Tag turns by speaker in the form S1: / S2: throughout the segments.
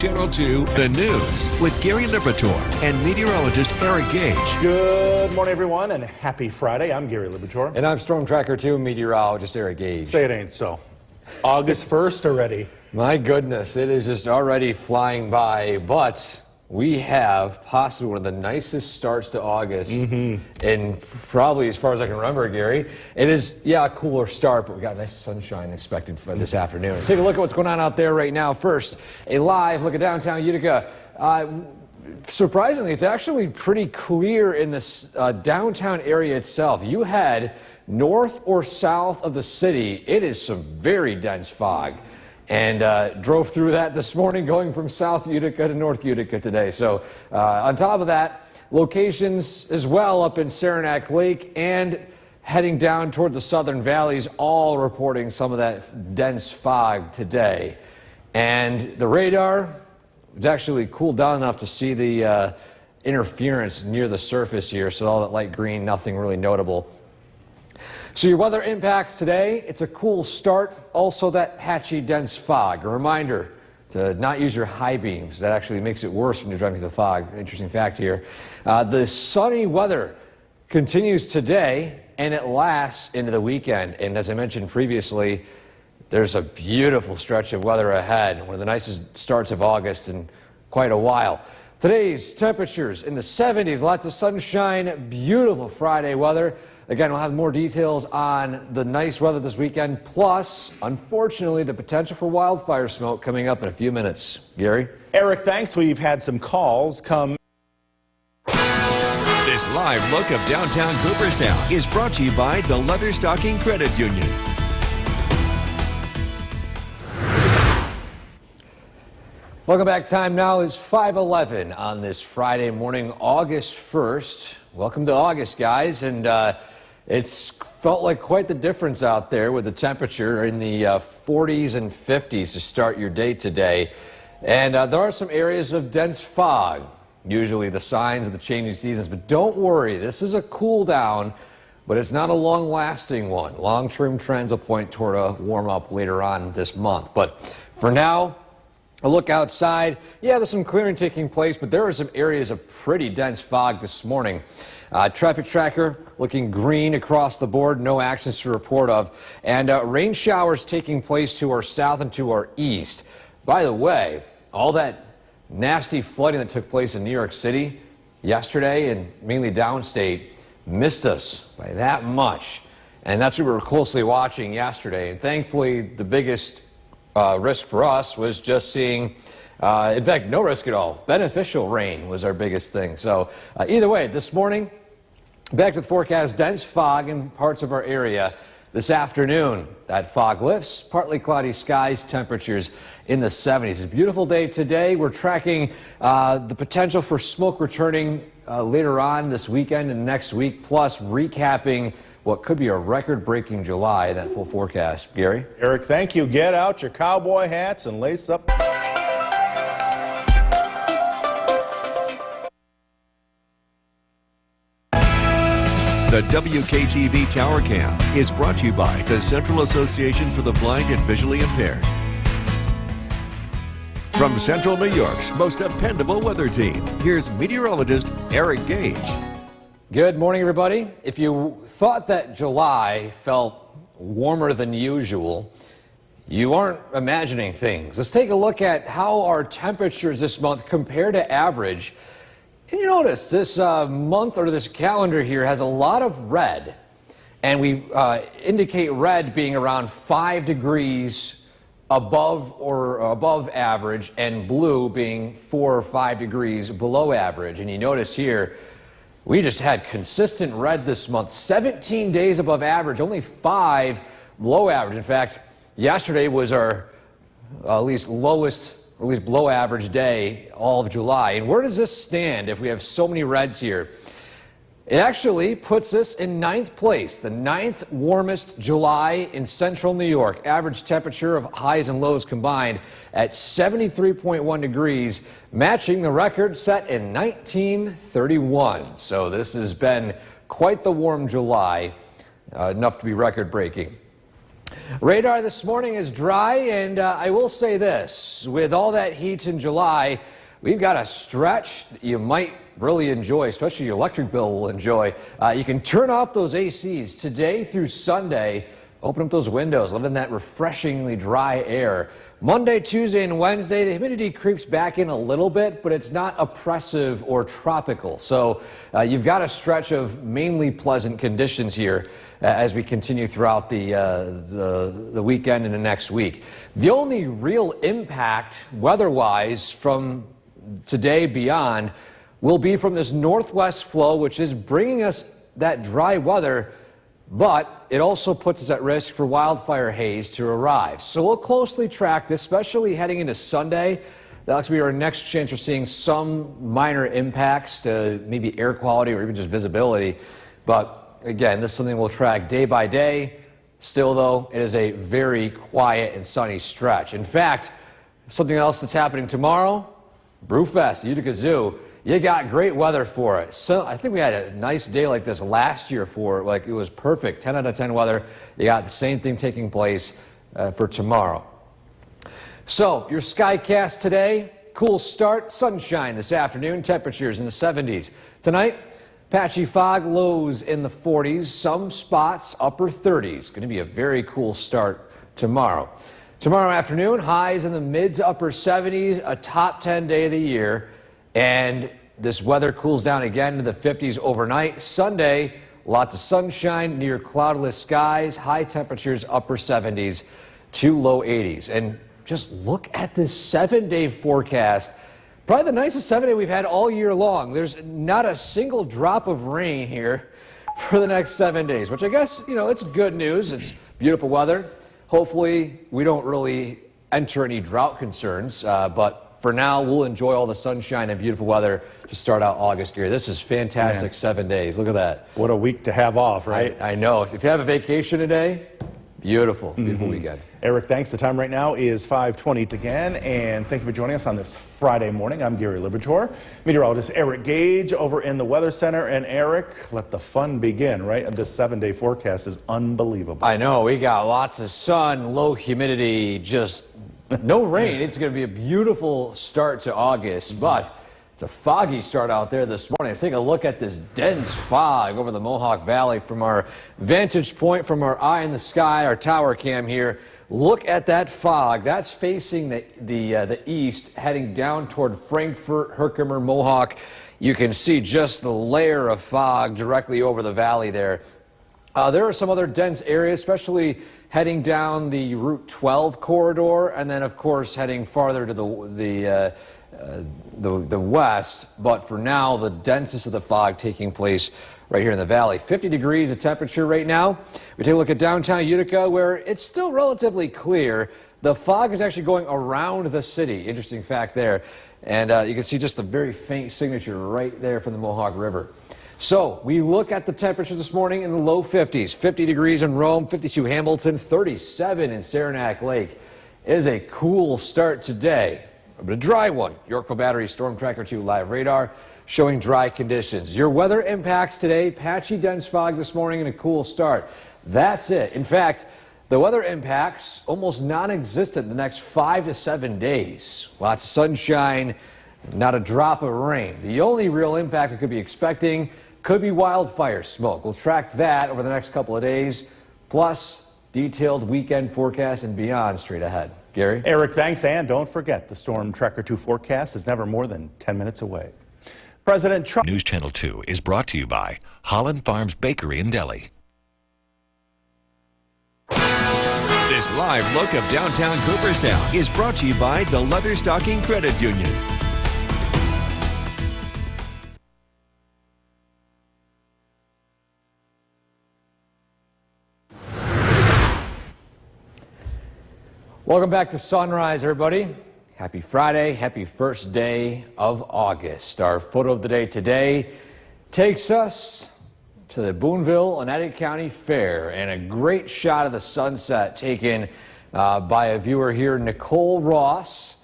S1: Channel 2, The News with Gary Liberatore and meteorologist Eric Gage.
S2: Good morning, everyone, and happy Friday. I'm Gary Liberatore.
S3: And I'm Storm Tracker 2 meteorologist Eric Gage.
S2: Say it ain't so. August 1st already.
S3: My goodness, it is just already flying by, but we have possibly one of the nicest starts to August and probably as far as I can remember, Gary. It is, a cooler start, but we got nice sunshine expected for this afternoon. Let's take a look at what's going on out there right now. First, a live look at downtown Utica. Surprisingly, it's actually pretty clear in this downtown area itself. You head north or south of the city, it is some very dense fog. And drove through that this morning going from South Utica to North Utica today. So on top of that, locations as well up in Saranac Lake and heading down toward the southern valleys, all reporting some of that dense fog today. And the radar was actually cooled down enough to see the interference near the surface here. So all that light green, nothing really notable. So your weather impacts today, it's a cool start, also that patchy dense fog. A reminder to not use your high beams. That actually makes it worse when you're driving through the fog. Interesting fact here. The sunny weather continues today and it lasts into the weekend. And as I mentioned previously, there's a beautiful stretch of weather ahead. One of the nicest starts of August in quite a while. Today's temperatures in the 70s, lots of sunshine, beautiful Friday weather. Again, we'll have more details on the nice weather this weekend, plus, unfortunately, the potential for wildfire smoke coming up in a few minutes. Gary?
S2: Eric, thanks. We've had some calls come.
S1: This live look of downtown Cooperstown is brought to you by the Leatherstocking Credit Union.
S3: Welcome back. Time now is 5:11 on this Friday morning, August 1st. Welcome to August, guys. And it's felt like quite the difference out there with the temperature in the 40s and 50s to start your day today. And there are some areas of dense fog, usually the signs of the changing seasons. But don't worry, this is a cool down, but it's not a long-lasting one. Long-term trends will point toward a warm-up later on this month. But for now, a look outside. There's some clearing taking place, but there are some areas of pretty dense fog this morning. Traffic tracker looking green across the board, no accidents to report of. And rain showers taking place to our south and to our east. By the way, all that nasty flooding that took place in New York City yesterday and mainly downstate missed us by that much. And that's what we were closely watching yesterday. And thankfully, the biggest risk for us was just seeing, in fact, no risk at all. Beneficial rain was our biggest thing. So either way, this morning, back to the forecast, dense fog in parts of our area. This afternoon, that fog lifts, partly cloudy skies, temperatures in the 70s. It's a beautiful day today. We're tracking the potential for smoke returning later on this weekend and next week, plus recapping what could be a record-breaking July in that full forecast. Gary?
S2: Eric, thank you. Get out your cowboy hats and lace up.
S1: The WKTV Tower Cam is brought to you by the Central Association for the Blind and Visually Impaired. From Central New York's most dependable weather team, here's meteorologist Eric Gage.
S3: Good morning, everybody. If you thought that July felt warmer than usual, you aren't imagining things. Let's take a look at how our temperatures this month compare to average. And you notice this month or this calendar here has a lot of red, and we indicate red being around 5 degrees above average, and blue being 4 or 5 degrees below average. And you notice here, we just had consistent red this month, 17 days above average, only 5 below average. In fact, yesterday was our least lowest, or at least below average day all of July. And where does this stand if we have so many reds here? It actually puts us in 9th place, the 9th warmest July in central New York. Average temperature of highs and lows combined at 73.1 degrees, matching the record set in 1931. So this has been quite the warm July, enough to be record-breaking. Radar this morning is dry, and I will say this, with all that heat in July, we've got a stretch that you might really enjoy, especially your electric bill will enjoy. You can turn off those ACs today through Sunday, open up those windows, let in that refreshingly dry air. Monday, Tuesday, and Wednesday, the humidity creeps back in a little bit, but it's not oppressive or tropical. So you've got a stretch of mainly pleasant conditions here as we continue throughout the weekend and the next week. The only real impact weather-wise from today beyond will be from this northwest flow, which is bringing us that dry weather, but it also puts us at risk for wildfire haze to arrive. So we'll closely track this, especially heading into Sunday. That's going to be our next chance for seeing some minor impacts to maybe air quality or even just visibility. But again, this is something we'll track day by day. Still, though, it is a very quiet and sunny stretch. In fact, something else that's happening tomorrow, Brewfest, Utica Zoo. You got great weather for it. So I think we had a nice day like this last year for it. Like, it was perfect, 10 out of 10 weather. You got the same thing taking place for tomorrow. So your skycast today, cool start, sunshine this afternoon, temperatures in the 70s. Tonight, patchy fog, lows in the 40s, some spots upper 30s. Going to be a very cool start tomorrow. Tomorrow afternoon, highs in the mid to upper 70s, a top 10 day of the year. And this weather cools down again to the 50s overnight. Sunday, lots of sunshine, near cloudless skies, high temperatures, upper 70s to low 80s. And just look at this 7-day forecast. Probably the nicest 7-day we've had all year long. There's not a single drop of rain here for the next 7 days, which I guess, it's good news. It's beautiful weather. Hopefully, we don't really enter any drought concerns, but for now, we'll enjoy all the sunshine and beautiful weather to start out August, Gary. This is fantastic. 7 days. Look at that.
S2: What a week to have off, right?
S3: I know. If you have a vacation today, beautiful weekend.
S2: Eric, thanks. The time right now is 5:20 again, and thank you for joining us on this Friday morning. I'm Gary Libitor, meteorologist Eric Gage over in the Weather Center. And Eric, let the fun begin, right? And this 7-day forecast is unbelievable.
S3: I know. We got lots of sun, low humidity, just no rain. It's going to be a beautiful start to August, but it's a foggy start out there this morning. Let's take a look at this dense fog over the Mohawk Valley from our vantage point, from our eye in the sky, our tower cam here. Look at that fog. That's facing the east, heading down toward Frankfort, Herkimer, Mohawk. You can see just the layer of fog directly over the valley there. There are some other dense areas, especially heading down the Route 12 corridor, and then, of course, heading farther to the west. But for now, the densest of the fog taking place right here in the valley. 50 degrees of temperature right now. We take a look at downtown Utica, where it's still relatively clear. The fog is actually going around the city. Interesting fact there. And you can see just a very faint signature right there from the Mohawk River. So we look at the temperatures this morning in the low 50s. 50 degrees in Rome, 52 Hamilton, 37 in Saranac Lake. It is a cool start today, but a dry one. Yorkville Battery Storm Tracker 2 live radar showing dry conditions. Your weather impacts today, patchy dense fog this morning and a cool start. That's it. In fact, the weather impacts almost non-existent the next 5 to 7 days. Lots of sunshine, not a drop of rain. The only real impact we could be expecting could be wildfire smoke. We'll track that over the next couple of days, plus detailed weekend forecast and beyond straight ahead. Gary?
S2: Eric, thanks. And don't forget, the Storm Tracker 2 forecast is never more than 10 minutes away. President Trump.
S1: News Channel 2 is brought to you by Holland Farms Bakery and Deli. This live look of downtown Cooperstown is brought to you by the Leatherstocking Credit Union.
S3: Welcome back to Sunrise, everybody. Happy Friday, happy first day of August. Our photo of the day today takes us to the Boonville Oneida County Fair, and a great shot of the sunset taken by a viewer here, Nicole Ross,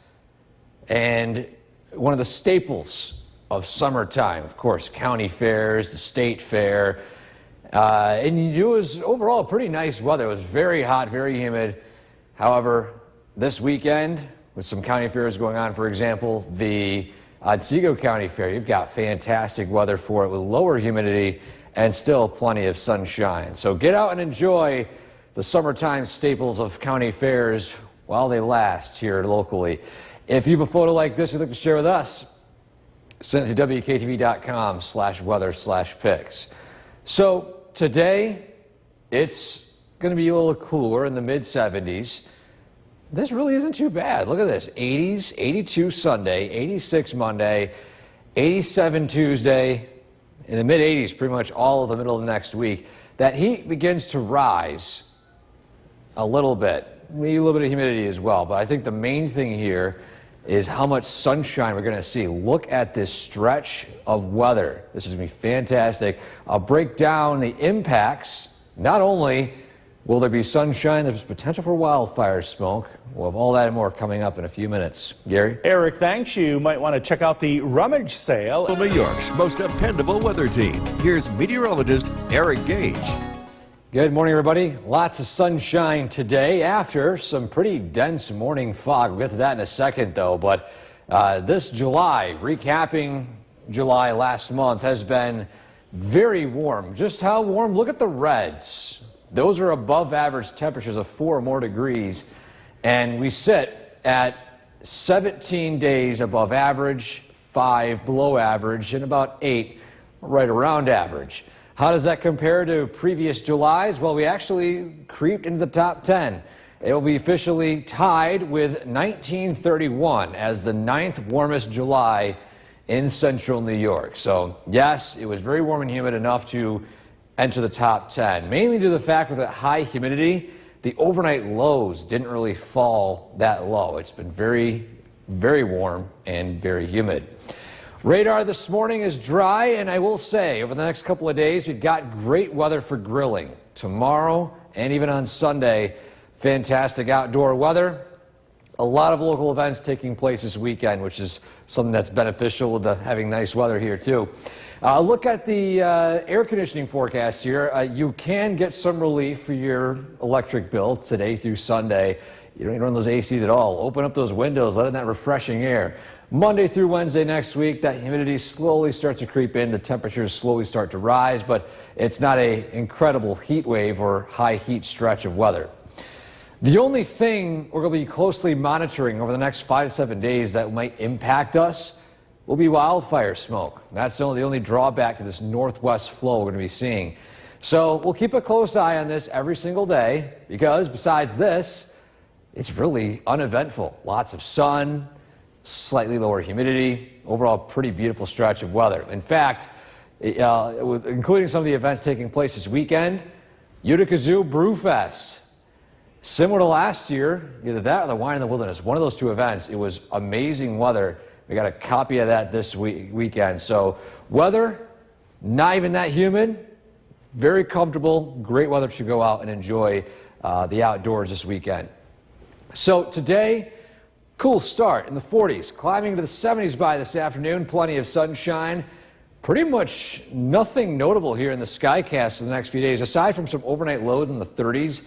S3: and one of the staples of summertime, of course, county fairs, the state fair. And it was overall pretty nice weather. It was very hot, very humid. However, this weekend, with some county fairs going on, for example, the Otsego County Fair, you've got fantastic weather for it with lower humidity and still plenty of sunshine. So get out and enjoy the summertime staples of county fairs while they last here locally. If you have a photo like this you'd like to share with us, send it to WKTV.com/weather/pics. So today, it's going to be a little cooler in the mid-70s. This really isn't too bad. Look at this. 80s, 82 Sunday, 86 Monday, 87 Tuesday, in the mid-80s pretty much all of the middle of the next week. That heat begins to rise a little bit, maybe a little bit of humidity as well. But I think the main thing here is how much sunshine we're going to see. Look at this stretch of weather. This is going to be fantastic. I'll break down the impacts. Not only will there be sunshine, there's potential for wildfire smoke. We'll have all that and more coming up in a few minutes. Gary?
S2: Eric, thanks. You might want to check out the rummage sale.
S1: New York's most dependable weather team. Here's meteorologist Eric Gage.
S3: Good morning, everybody. Lots of sunshine today after some pretty dense morning fog. We'll get to that in a second, though. But this July, recapping July last month, has been very warm. Just how warm? Look at the reds. Those are above average temperatures of 4 or more degrees. And we sit at 17 days above average, 5 below average, and about 8 right around average. How does that compare to previous Julys? Well, we actually creeped into the top 10. It will be officially tied with 1931 as the 9th warmest July in central New York. So, yes, it was very warm and humid enough to enter the top 10, mainly due to the fact that high humidity, the overnight lows didn't really fall that low. It's been very, very warm and very humid. Radar this morning is dry, and I will say, over the next couple of days, we've got great weather for grilling. Tomorrow and even on Sunday, fantastic outdoor weather. A lot of local events taking place this weekend, which is something that's beneficial with having nice weather here, too. Look at the air conditioning forecast here. You can get some relief for your electric bill today through Sunday. You don't need to run those ACs at all. Open up those windows, let in that refreshing air. Monday through Wednesday next week, that humidity slowly starts to creep in. The temperatures slowly start to rise, but it's not an incredible heat wave or high heat stretch of weather. The only thing we're going to be closely monitoring over the next 5 to 7 days that might impact us will be wildfire smoke. That's the only drawback to this northwest flow we're going to be seeing. So we'll keep a close eye on this every single day because besides this, it's really uneventful. Lots of sun, slightly lower humidity, overall pretty beautiful stretch of weather. In fact, including some of the events taking place this weekend, Utica Zoo Brewfest. Similar to last year, either that or the Wine in the Wilderness, one of those two events, it was amazing weather. We got a copy of that this weekend. So weather, not even that humid, very comfortable, great weather to go out and enjoy the outdoors this weekend. So today, cool start in the 40s, climbing to the 70s by this afternoon, plenty of sunshine. Pretty much nothing notable here in the skycast in the next few days, aside from some overnight lows in the 30s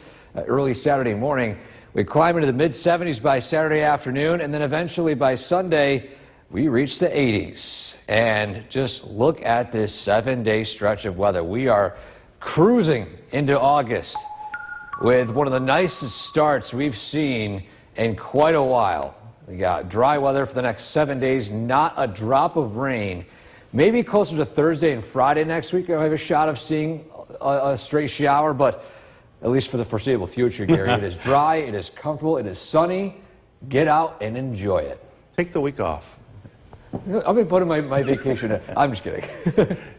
S3: early Saturday morning. We climb into the mid-70s by Saturday afternoon, and then eventually by Sunday, we reach the 80s. And just look at this 7-day stretch of weather. We are cruising into August with one of the nicest starts we've seen in quite a while. We got dry weather for the next 7 days, not a drop of rain. Maybe closer to Thursday and Friday next week, I have a shot of seeing a stray shower, but at least for the foreseeable future, Gary, it is dry, it is comfortable, it is sunny. Get out and enjoy it.
S2: Take the week off.
S3: I'll be putting my vacation. I'm just kidding.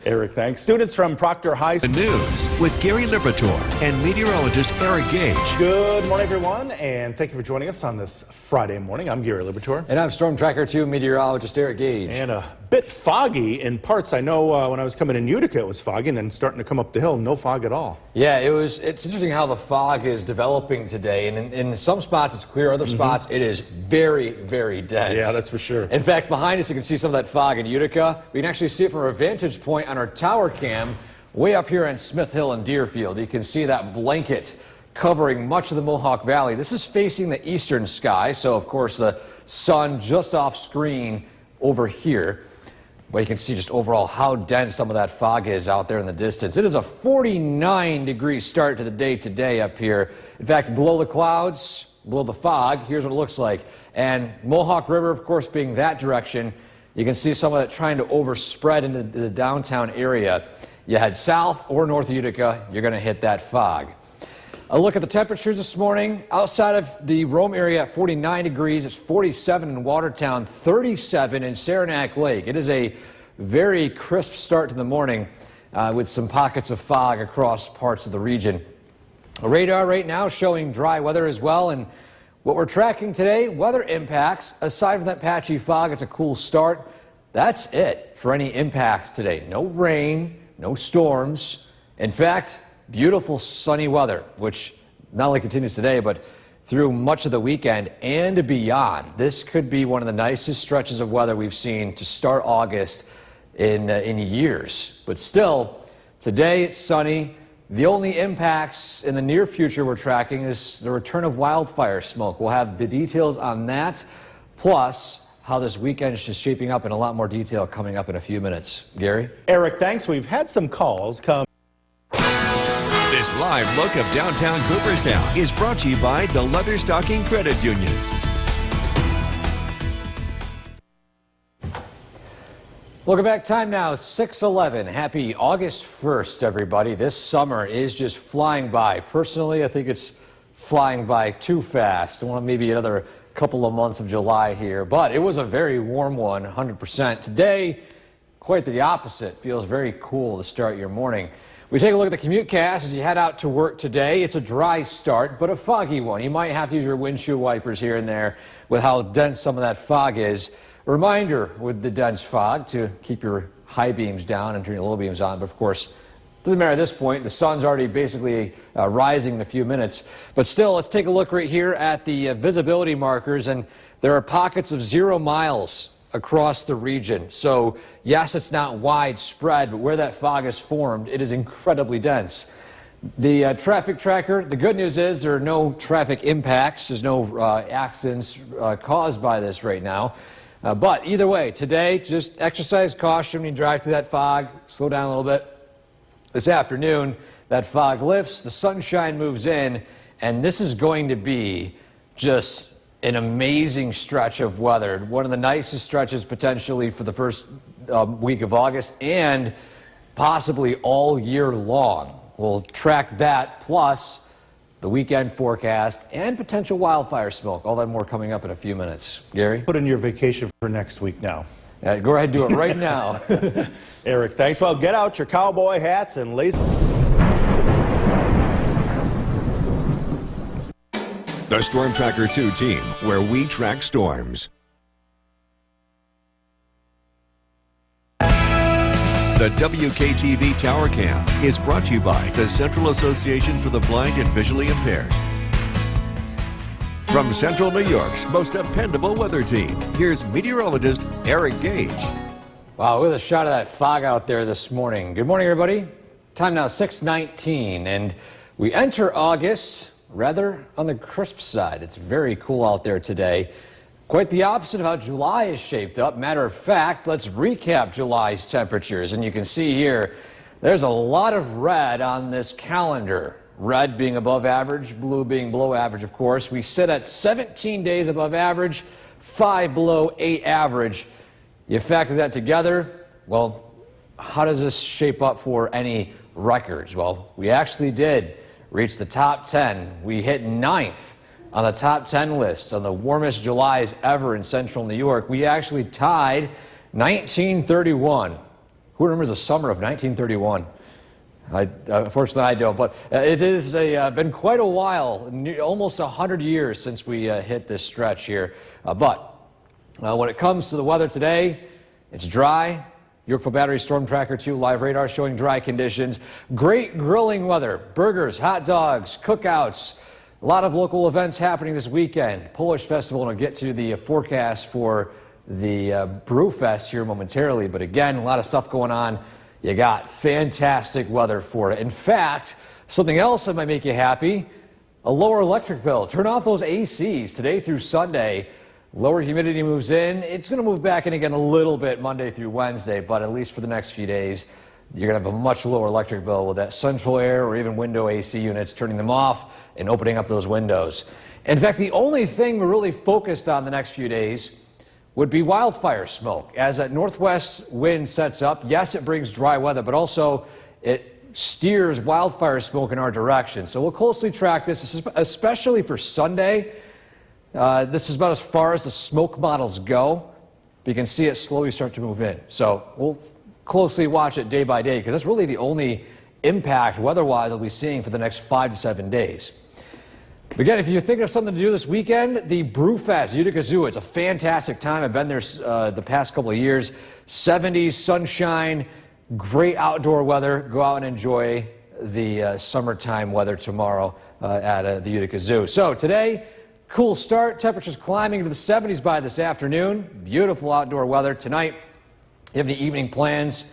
S2: Eric, thanks. Students from Proctor High
S1: The
S2: School.
S1: news with Gary Liberatore and meteorologist Eric Gage.
S2: Good morning, everyone, and thank you for joining us on this Friday morning. I'm Gary Liberatore.
S3: And I'm Storm Tracker 2 meteorologist Eric Gage.
S2: And a bit foggy in parts. I know when I was coming in Utica, it was foggy, and then starting to come up the hill, no fog at all.
S3: Yeah, it's interesting how the fog is developing today. And in some spots it's clear, other spots it is very, very dense.
S2: Yeah, that's for sure.
S3: In fact, behind us you can see some of that fog in Utica. We can actually see it from our vantage point on our tower cam. way up here in Smith Hill and Deerfield. You can see that blanket covering much of the Mohawk Valley. This is facing the eastern sky, so of course the sun just off screen over here. But you can see just overall how dense some of that fog is out there in the distance. It is a 49-degree start to the day today up here. In fact, below the clouds, below the fog, here's what it looks like. And Mohawk River, of course, being that direction, you can see some of it trying to overspread into the downtown area. You head south or north of Utica, you're going to hit that fog. A look at the temperatures this morning. Outside of the Rome area at 49 degrees, it's 47 in Watertown, 37 in Saranac Lake. It is a very crisp start to the morning with some pockets of fog across parts of the region. A radar right now showing dry weather as well, and what we're tracking today, weather impacts. Aside from that patchy fog, it's a cool start. That's it for any impacts today. No rain, no storms. In fact, beautiful sunny weather, which not only continues today, but through much of the weekend and beyond. This could be one of the nicest stretches of weather we've seen to start August in years. But still, today it's sunny. The only impacts in the near future we're tracking is the return of wildfire smoke. We'll have the details on that, plus how this weekend is just shaping up in a lot more detail coming up in a few minutes. Gary?
S2: Eric, thanks. We've had some calls come.
S1: This live look of downtown Cooperstown is brought to you by the Leatherstocking Credit Union.
S3: Welcome back. Time now, 6:11. Happy August 1st, everybody. This summer is just flying by. Personally, I think it's flying by too fast. I want maybe another couple of months of July here, but it was a very warm one, 100%. Today, quite the opposite. Feels very cool to start your morning. We take a look at the CommuteCast as you head out to work today. It's a dry start, but a foggy one. You might have to use your windshield wipers here and there with how dense some of that fog is. A reminder with the dense fog to keep your high beams down and turn your low beams on, but of course, doesn't matter at this point. The sun's already basically rising in a few minutes. But still, let's take a look right here at the visibility markers, and there are pockets of 0 miles across the region. So yes, it's not widespread, but where that fog is formed, it is incredibly dense. The traffic tracker, the good news is there are no traffic impacts. There's no accidents caused by this right now. But either way, today, just exercise caution when you drive through that fog. Slow down a little bit. This afternoon, that fog lifts, the sunshine moves in, and this is going to be just an amazing stretch of weather. One of the nicest stretches potentially for the first week of August and possibly all year long. We'll track that plus the weekend forecast and potential wildfire smoke. All that more coming up in a few minutes. Gary?
S2: Put in your vacation for next week now.
S3: Go ahead and do it right now.
S2: Eric, thanks. Well, get out your cowboy hats and lace.
S1: The Storm Tracker 2 team, where we track storms. The WKTV Tower Cam is brought to you by the Central Association for the Blind and Visually Impaired. From Central New York's most dependable weather team, here's meteorologist Eric Gage.
S3: Wow, with a shot of that fog out there this morning. Good morning, everybody. Time now 6:19, and we enter August rather on the crisp side. It's very cool out there today. Quite the opposite of how July is shaped up. Matter of fact, let's recap July's temperatures. And you can see here, there's a lot of red on this calendar. Red being above average, blue being below average, of course. We sit at 17 days above average, 5 below, 8 average. You factor that together, well, how does this shape up for any records? Well, we actually did reach the top 10. We hit 9th on the top 10 list on the warmest Julys ever in central New York. We actually tied 1931. Who remembers the summer of 1931? Unfortunately, I don't, but it has been quite a while, almost 100 years since we hit this stretch here. But when it comes to the weather today, it's dry. Yorkville Battery Storm Tracker 2 live radar showing dry conditions. Great grilling weather, burgers, hot dogs, cookouts. A lot of local events happening this weekend. Polish Festival, and I'll get to the forecast for the Brewfest here momentarily. But again, a lot of stuff going on you got fantastic weather for it. In fact, something else that might make you happy, a lower electric bill. Turn off those ACs today through Sunday. Lower humidity moves in. It's going to move back in again a little bit Monday through Wednesday, but at least for the next few days, you're going to have a much lower electric bill with that central air or even window AC units, turning them off and opening up those windows. In fact, the only thing we're really focused on the next few days would be wildfire smoke. As that northwest wind sets up, yes, it brings dry weather, but also it steers wildfire smoke in our direction. So we'll closely track this, especially for Sunday. This is about as far as the smoke models go. But you can see it slowly start to move in. So we'll closely watch it day by day, because that's really the only impact weather-wise we'll be seeing for the next 5 to 7 days. Again, if you're thinking of something to do this weekend, the Brewfest, Utica Zoo, it's a fantastic time. I've been there the past couple of years. 70s, sunshine, great outdoor weather. Go out and enjoy the summertime weather tomorrow at the Utica Zoo. So today, cool start. Temperatures climbing into the 70s by this afternoon. Beautiful outdoor weather. Tonight, you have any evening plans?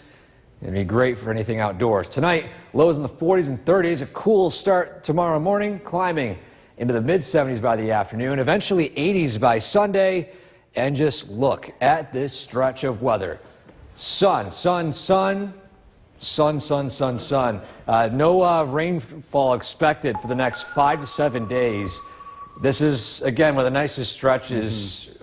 S3: It'd be great for anything outdoors. Tonight, lows in the 40s and 30s. A cool start tomorrow morning, climbing into the mid-70s by the afternoon, eventually 80s by Sunday. And just look at this stretch of weather. Sun, sun, sun, sun, sun, sun, sun. No rainfall expected for the next 5 to 7 days. This is, again, one of the nicest stretches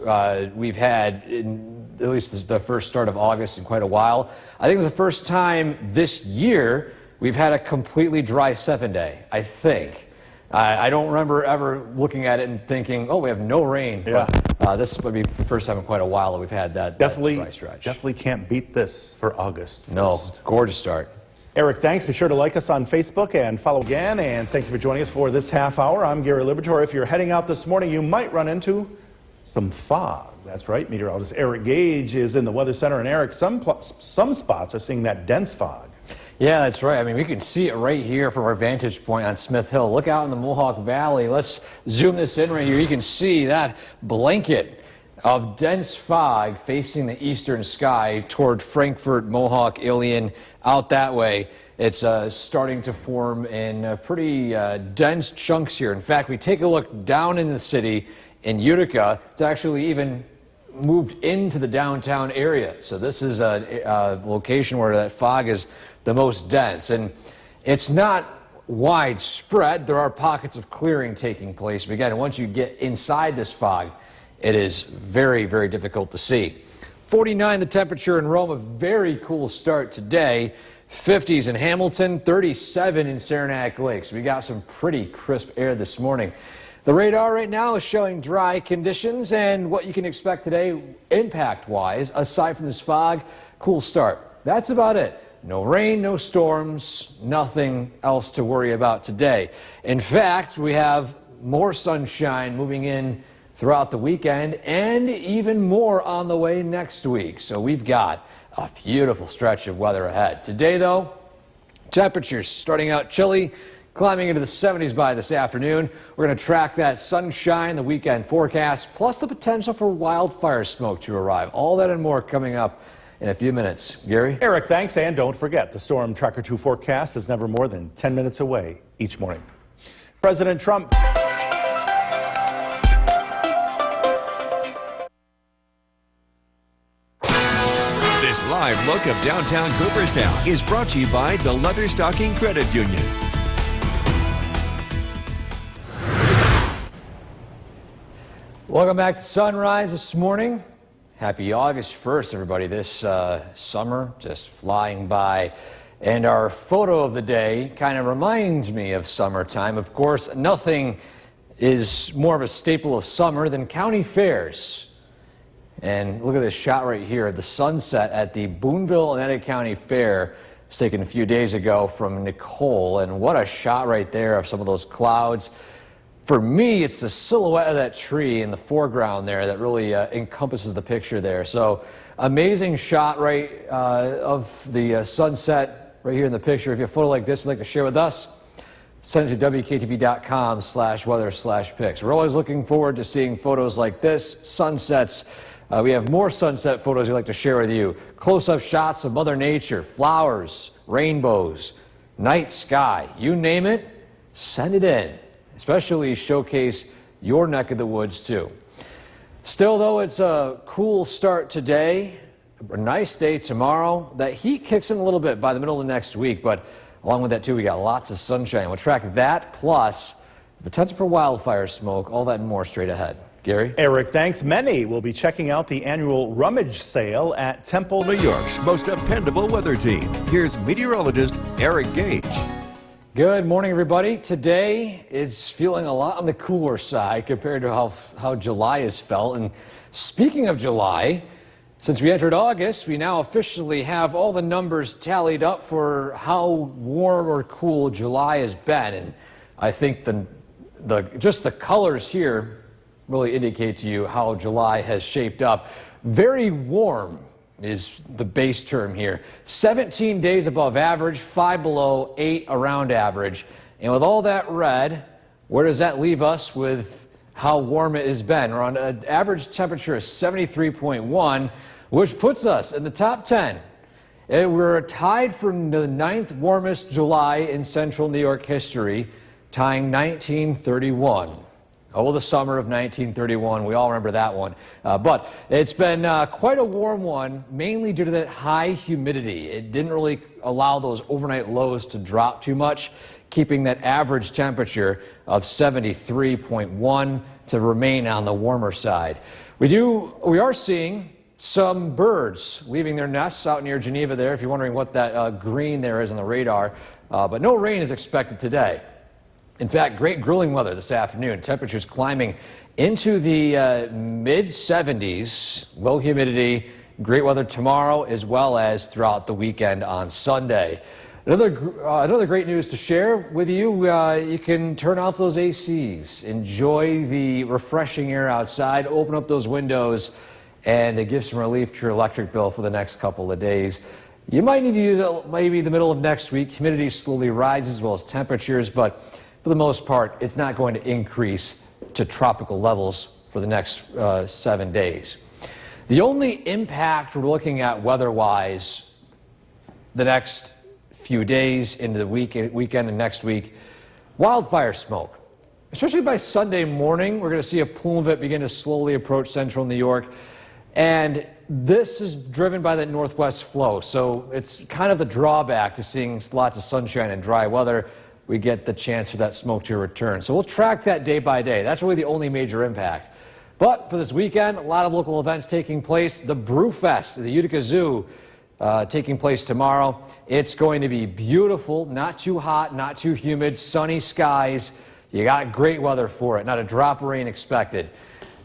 S3: we've had in at least the first start of August in quite a while. I think it's the first time this year we've had a completely dry 7-day, I think. I don't remember ever looking at it and thinking, oh, we have no rain.
S2: Yeah.
S3: But this would be the first time in quite a while that we've had that dry stretch.
S2: Definitely can't beat this for August 1st.
S3: No, gorgeous start.
S2: Eric, thanks. Be sure to like us on Facebook and follow again. And thank you for joining us for this half hour. I'm Gary Liberatore. If you're heading out this morning, you might run into some fog. That's right. Meteorologist Eric Gage is in the Weather Center. And Eric, some spots are seeing that dense fog.
S3: Yeah, that's right. I mean, we can see it right here from our vantage point on Smith Hill. Look out in the Mohawk Valley. Let's zoom this in right here. You can see that blanket of dense fog facing the eastern sky toward Frankfort, Mohawk, Ilion, out that way. It's starting to form in pretty dense chunks here. In fact, we take a look down in the city in Utica. It's actually even moved into the downtown area. So this is a location where that fog is the most dense. And it's not widespread. There are pockets of clearing taking place. But again, once you get inside this fog, it is very, very difficult to see. 49 the temperature in Rome, a very cool start today. 50s in Hamilton, 37 in Saranac Lake. So we got some pretty crisp air this morning. The radar right now is showing dry conditions, and what you can expect today impact-wise, aside from this fog, cool start. That's about it. No rain, no storms, nothing else to worry about today. In fact, we have more sunshine moving in throughout the weekend and even more on the way next week. So we've got a beautiful stretch of weather ahead. Today, though, temperatures starting out chilly, climbing into the 70s by this afternoon. We're going to track that sunshine, the weekend forecast, plus the potential for wildfire smoke to arrive. All that and more coming up in a few minutes. Gary?
S2: Eric, thanks. And don't forget, the Storm Tracker 2 forecast is never more than 10 minutes away each morning. President Trump.
S1: This live look of downtown Cooperstown is brought to you by the Leatherstocking Credit Union.
S3: Welcome back to Sunrise this morning. Happy August 1st, everybody. This summer just flying by. And our photo of the day kind of reminds me of summertime. Of course, nothing is more of a staple of summer than county fairs. And look at this shot right here, the sunset at the Boonville and Eddy County Fair. It was taken a few days ago from Nicole, and what a shot right there of some of those clouds. For me, it's the silhouette of that tree in the foreground there that really encompasses the picture there. So amazing shot right of the sunset right here in the picture. If you have a photo like this you'd like to share with us, send it to WKTV.com/weather/pics. We're always looking forward to seeing photos like this, sunsets We have more sunset photos we'd like to share with you. Close-up shots of Mother Nature, flowers, rainbows, night sky, you name it, send it in. Especially showcase your neck of the woods too. Still though, it's a cool start today, a nice day tomorrow. That heat kicks in a little bit by the middle of next week, but along with that too, we got lots of sunshine. We'll track that plus the potential for wildfire smoke, all that and more straight ahead. Gary?
S2: Eric, thanks. Many will be checking out the annual rummage sale at Temple,
S1: New York's most dependable weather team. Here's meteorologist Eric Gage.
S3: Good morning, everybody. Today is feeling a lot on the cooler side compared to how July has felt. And speaking of July, since we entered August, we now officially have all the numbers tallied up for how warm or cool July has been. And I think just the colors here really indicate to you how July has shaped up. Very warm is the base term here. 17 days above average, 5 below, 8 around average. And with all that red, where does that leave us with how warm it has been? We're on an average temperature of 73.1, which puts us in the top 10. We're tied for the 9th warmest July in central New York history, tying 1931. Oh, the summer of 1931. We all remember that one. But it's been quite a warm one, mainly due to that high humidity. It didn't really allow those overnight lows to drop too much, keeping that average temperature of 73.1 to remain on the warmer side. We are seeing some birds leaving their nests out near Geneva there, if you're wondering what that green there is on the radar. But no rain is expected today. In fact, great grilling weather this afternoon. Temperatures climbing into the mid-70s, low humidity, great weather tomorrow as well as throughout the weekend on Sunday. Another great news to share with you, you can turn off those ACs, enjoy the refreshing air outside, open up those windows, and give some relief to your electric bill for the next couple of days. You might need to use it maybe the middle of next week. Humidity slowly rises as well as temperatures, but for the most part, it's not going to increase to tropical levels for the next 7 days. The only impact we're looking at weather-wise the next few days into the weekend and next week, wildfire smoke. Especially by Sunday morning, we're going to see a plume of it begin to slowly approach central New York. And this is driven by that northwest flow. So it's kind of the drawback to seeing lots of sunshine and dry weather. We get the chance for that smoke to return. So we'll track that day by day. That's really the only major impact. But for this weekend, a lot of local events taking place. The Brewfest at the Utica Zoo taking place tomorrow. It's going to be beautiful, not too hot, not too humid, sunny skies. You got great weather for it, not a drop of rain expected.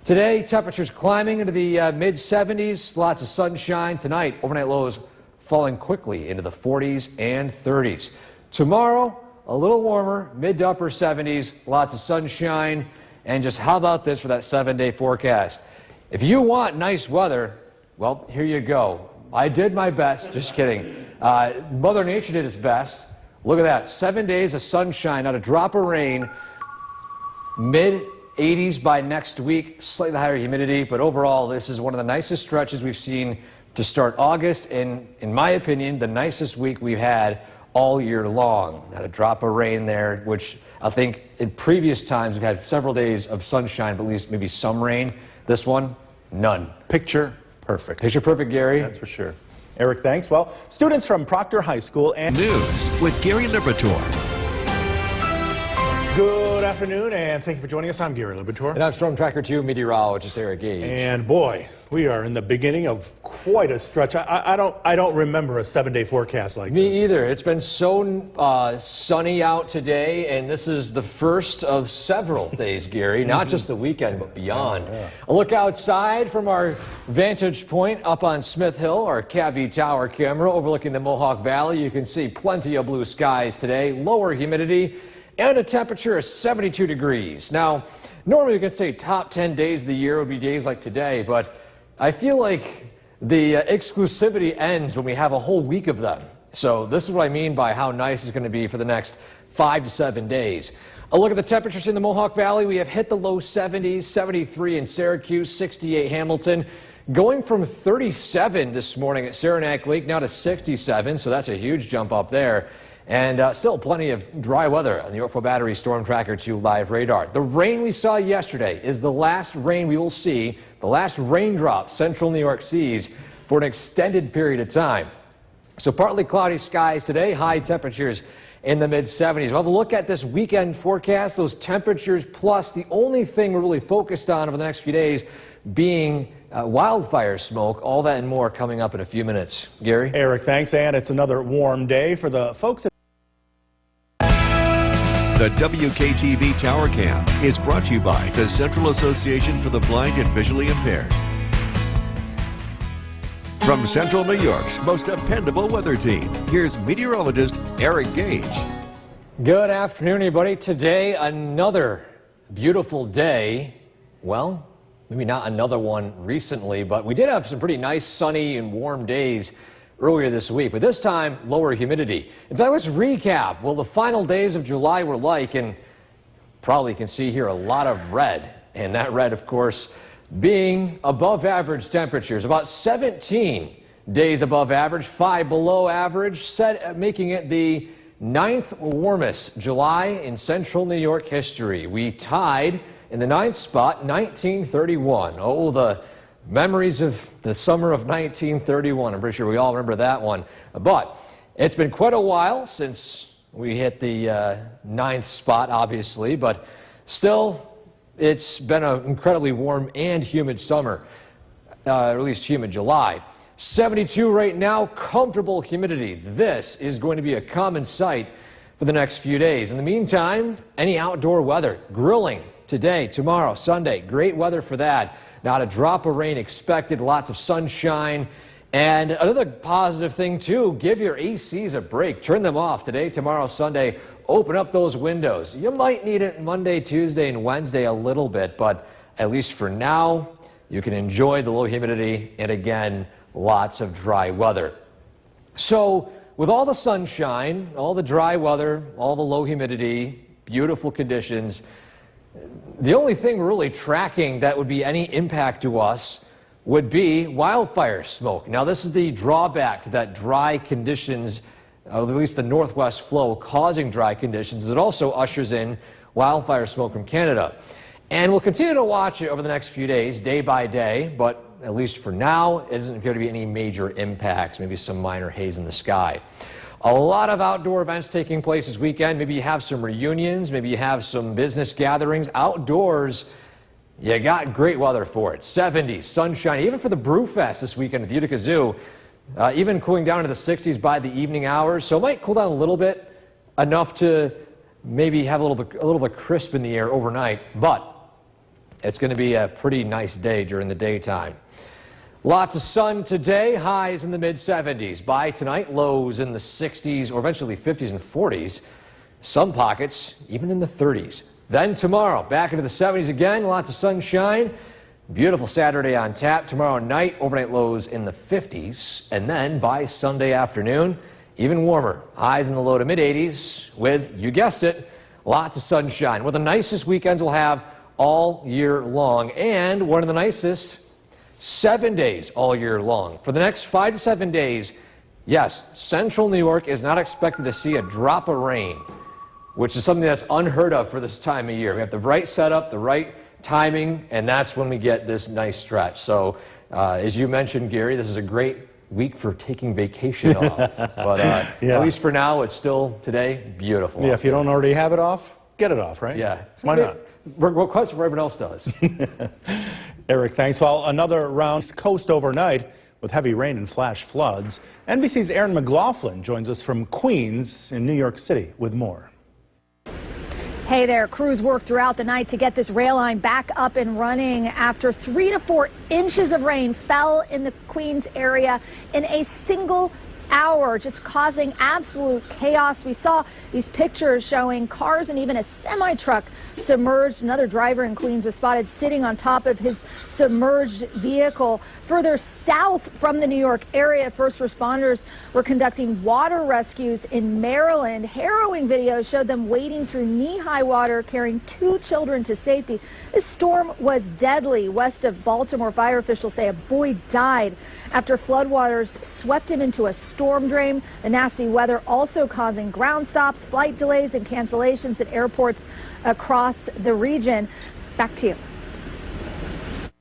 S3: Today, temperatures climbing into the mid-70s, lots of sunshine. Tonight, overnight lows falling quickly into the 40s and 30s. Tomorrow, a little warmer, mid to upper 70s, lots of sunshine, and just how about this for that 7-day forecast? If you want nice weather, well, here you go. I did my best, just kidding. Mother Nature did its best. Look at that, 7 days of sunshine, not a drop of rain, mid-80s by next week, slightly higher humidity, but overall, this is one of the nicest stretches we've seen to start August, and in my opinion, the nicest week we've had all year long. Not a drop of rain there, which I think in previous times we've had several days of sunshine, but at least maybe some rain. This one, none.
S2: Picture perfect.
S3: Picture perfect, Gary.
S2: That's for sure. Eric, thanks. Well, students from Proctor High School and
S1: News with Gary Liberatore.
S2: Good afternoon, and thank you for joining us. I'm Gary Liberatore.
S3: And I'm Storm Tracker 2 meteorologist Eric Gage.
S2: And boy, we are in the beginning of quite a stretch. I don't remember a 7-day forecast like this.
S3: Me either. It's been so sunny out today, and this is the first of several days, Gary. Not just the weekend, but beyond.
S2: Yeah.
S3: A look outside from our vantage point up on Smith Hill, our CAV Tower camera overlooking the Mohawk Valley. You can see plenty of blue skies today, lower humidity, and a temperature of 72 degrees. Now, normally we can say top 10 days of the year would be days like today, but I feel like the exclusivity ends when we have a whole week of them. So this is what I mean by how nice it's going to be for the next 5 to 7 days. A look at the temperatures in the Mohawk Valley. We have hit the low 70s, 73 in Syracuse, 68 Hamilton. going from 37 this morning at Saranac Lake now to 67, so that's a huge jump up there. And still plenty of dry weather on the Yorkville Battery Storm Tracker 2 live radar. The rain we saw yesterday is the last rain we will see, the last raindrop central New York sees for an extended period of time. So partly cloudy skies today, high temperatures in the mid-70s. We'll have a look at this weekend forecast, those temperatures plus the only thing we're really focused on over the next few days being wildfire smoke. All that and more coming up in a few minutes. Gary?
S2: Eric, thanks. And it's another warm day for the folks at
S1: The WKTV Tower Cam is brought to you by the Central Association for the Blind and Visually Impaired. From Central New York's most dependable weather team, here's meteorologist Eric Gage.
S3: Good afternoon, everybody. Today, another beautiful day. Well, maybe not another one recently, but we did have some pretty nice sunny and warm days earlier this week, but this time lower humidity. In fact, let's recap what the final days of July were like, and probably can see here a lot of red, and that red, of course, being above average temperatures, about 17 days above average, 5 below average, making it the 9th warmest July in central New York history. We tied in the 9th spot, 1931. Oh, the memories of the summer of 1931. I'm pretty sure we all remember that one. But it's been quite a while since we hit the 9th spot, obviously, but still, it's been an incredibly warm and humid summer, or at least humid July. 72 right now, comfortable humidity. This is going to be a common sight for the next few days. In the meantime, any outdoor weather, grilling today, tomorrow, Sunday, great weather for that. Not a drop of rain expected, lots of sunshine. And another positive thing too, give your ACs a break. Turn them off today, tomorrow, Sunday. Open up those windows. You might need it Monday, Tuesday, and Wednesday a little bit, but at least for now, you can enjoy the low humidity and again, lots of dry weather. So with all the sunshine, all the dry weather, all the low humidity, beautiful conditions, the only thing we're really tracking that would be any impact to us would be wildfire smoke. Now, this is the drawback to that dry conditions, at least the northwest flow causing dry conditions. It also ushers in wildfire smoke from Canada. And we'll continue to watch it over the next few days, day by day, but at least for now, it doesn't appear to be any major impacts, maybe some minor haze in the sky. A lot of outdoor events taking place this weekend. Maybe you have some reunions, maybe you have some business gatherings. Outdoors, you got great weather for it. 70s, sunshine, even for the Brewfest this weekend at the Utica Zoo. Even cooling down to the 60s by the evening hours. So it might cool down a little bit, enough to maybe have a little bit crisp in the air overnight. But it's going to be a pretty nice day during the daytime. Lots of sun today, highs in the mid-70s. By tonight, lows in the 60s or eventually 50s and 40s. Some pockets even in the 30s. Then tomorrow, back into the 70s again, lots of sunshine. Beautiful Saturday on tap. Tomorrow night, overnight lows in the 50s. And then by Sunday afternoon, even warmer. Highs in the low to mid-80s with, you guessed it, lots of sunshine. One of the nicest weekends we'll have all year long. And one of the nicest 7 days all year long. For the next 5 to 7 days, yes, central New York is not expected to see a drop of rain, which is something that's unheard of for this time of year. We have the right setup, the right timing, and that's when we get this nice stretch. So, as you mentioned, Gary, this is a great week for taking vacation off. But at least for now, it's still today beautiful.
S2: Yeah, if you don't already have it off, get it off, right?
S3: Yeah.
S2: Why not?
S3: Request what everyone else does.
S2: Eric, thanks. Well, another round coast overnight with heavy rain and flash floods. NBC's Aaron McLaughlin joins us from Queens in New York City with more.
S4: Hey there, crews worked throughout the night to get this rail line back up and running after 3 to 4 inches of rain fell in the Queens area in a single hour, just causing absolute chaos. We saw these pictures showing cars and even a semi-truck submerged. Another driver in Queens was spotted sitting on top of his submerged vehicle. Further south from the New York area, first responders were conducting water rescues in Maryland. Harrowing videos showed them wading through knee-high water, carrying 2 children to safety. This storm was deadly. West of Baltimore, fire officials say a boy died after floodwaters swept him into a storm drain. The nasty weather also causing ground stops, flight delays, and cancellations at airports across the region. Back to you.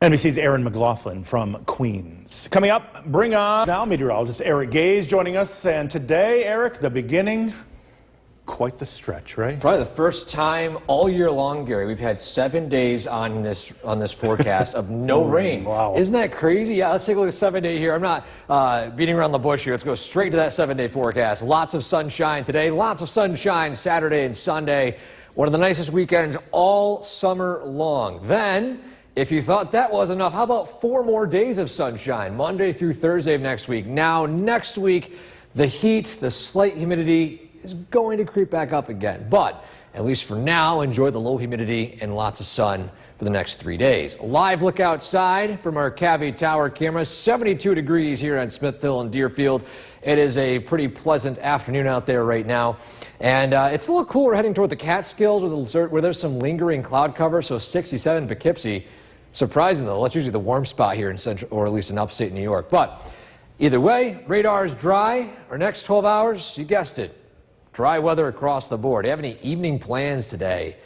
S2: NBC's Aaron McLaughlin from Queens. Coming up, bring on now meteorologist Eric Gage joining us. And today, Eric, the beginning, quite the stretch, right?
S3: Probably the first time all year long, Gary, we've had 7 days on this forecast of no rain.
S2: Wow.
S3: Isn't that crazy? Yeah, let's take a look at 7 day here. I'm not beating around the bush here. Let's go straight to that 7 day forecast. Lots of sunshine today, lots of sunshine Saturday and Sunday. One of the nicest weekends all summer long. Then, if you thought that was enough, how about 4 more days of sunshine, Monday through Thursday of next week? Now, next week, the heat, the slight humidity is going to creep back up again. But at least for now, enjoy the low humidity and lots of sun for the next 3 days. A live look outside from our Cavey Tower camera, 72 degrees here on Smithville and Deerfield. It is a pretty pleasant afternoon out there right now. And it's a little cooler heading toward the Catskills where there's some lingering cloud cover, so 67 Poughkeepsie. Surprisingly, though, that's usually the warm spot here in central, or at least in upstate New York. But either way, radar is dry. Our next 12 hours, you guessed it, dry weather across the board. Do you have any evening plans today?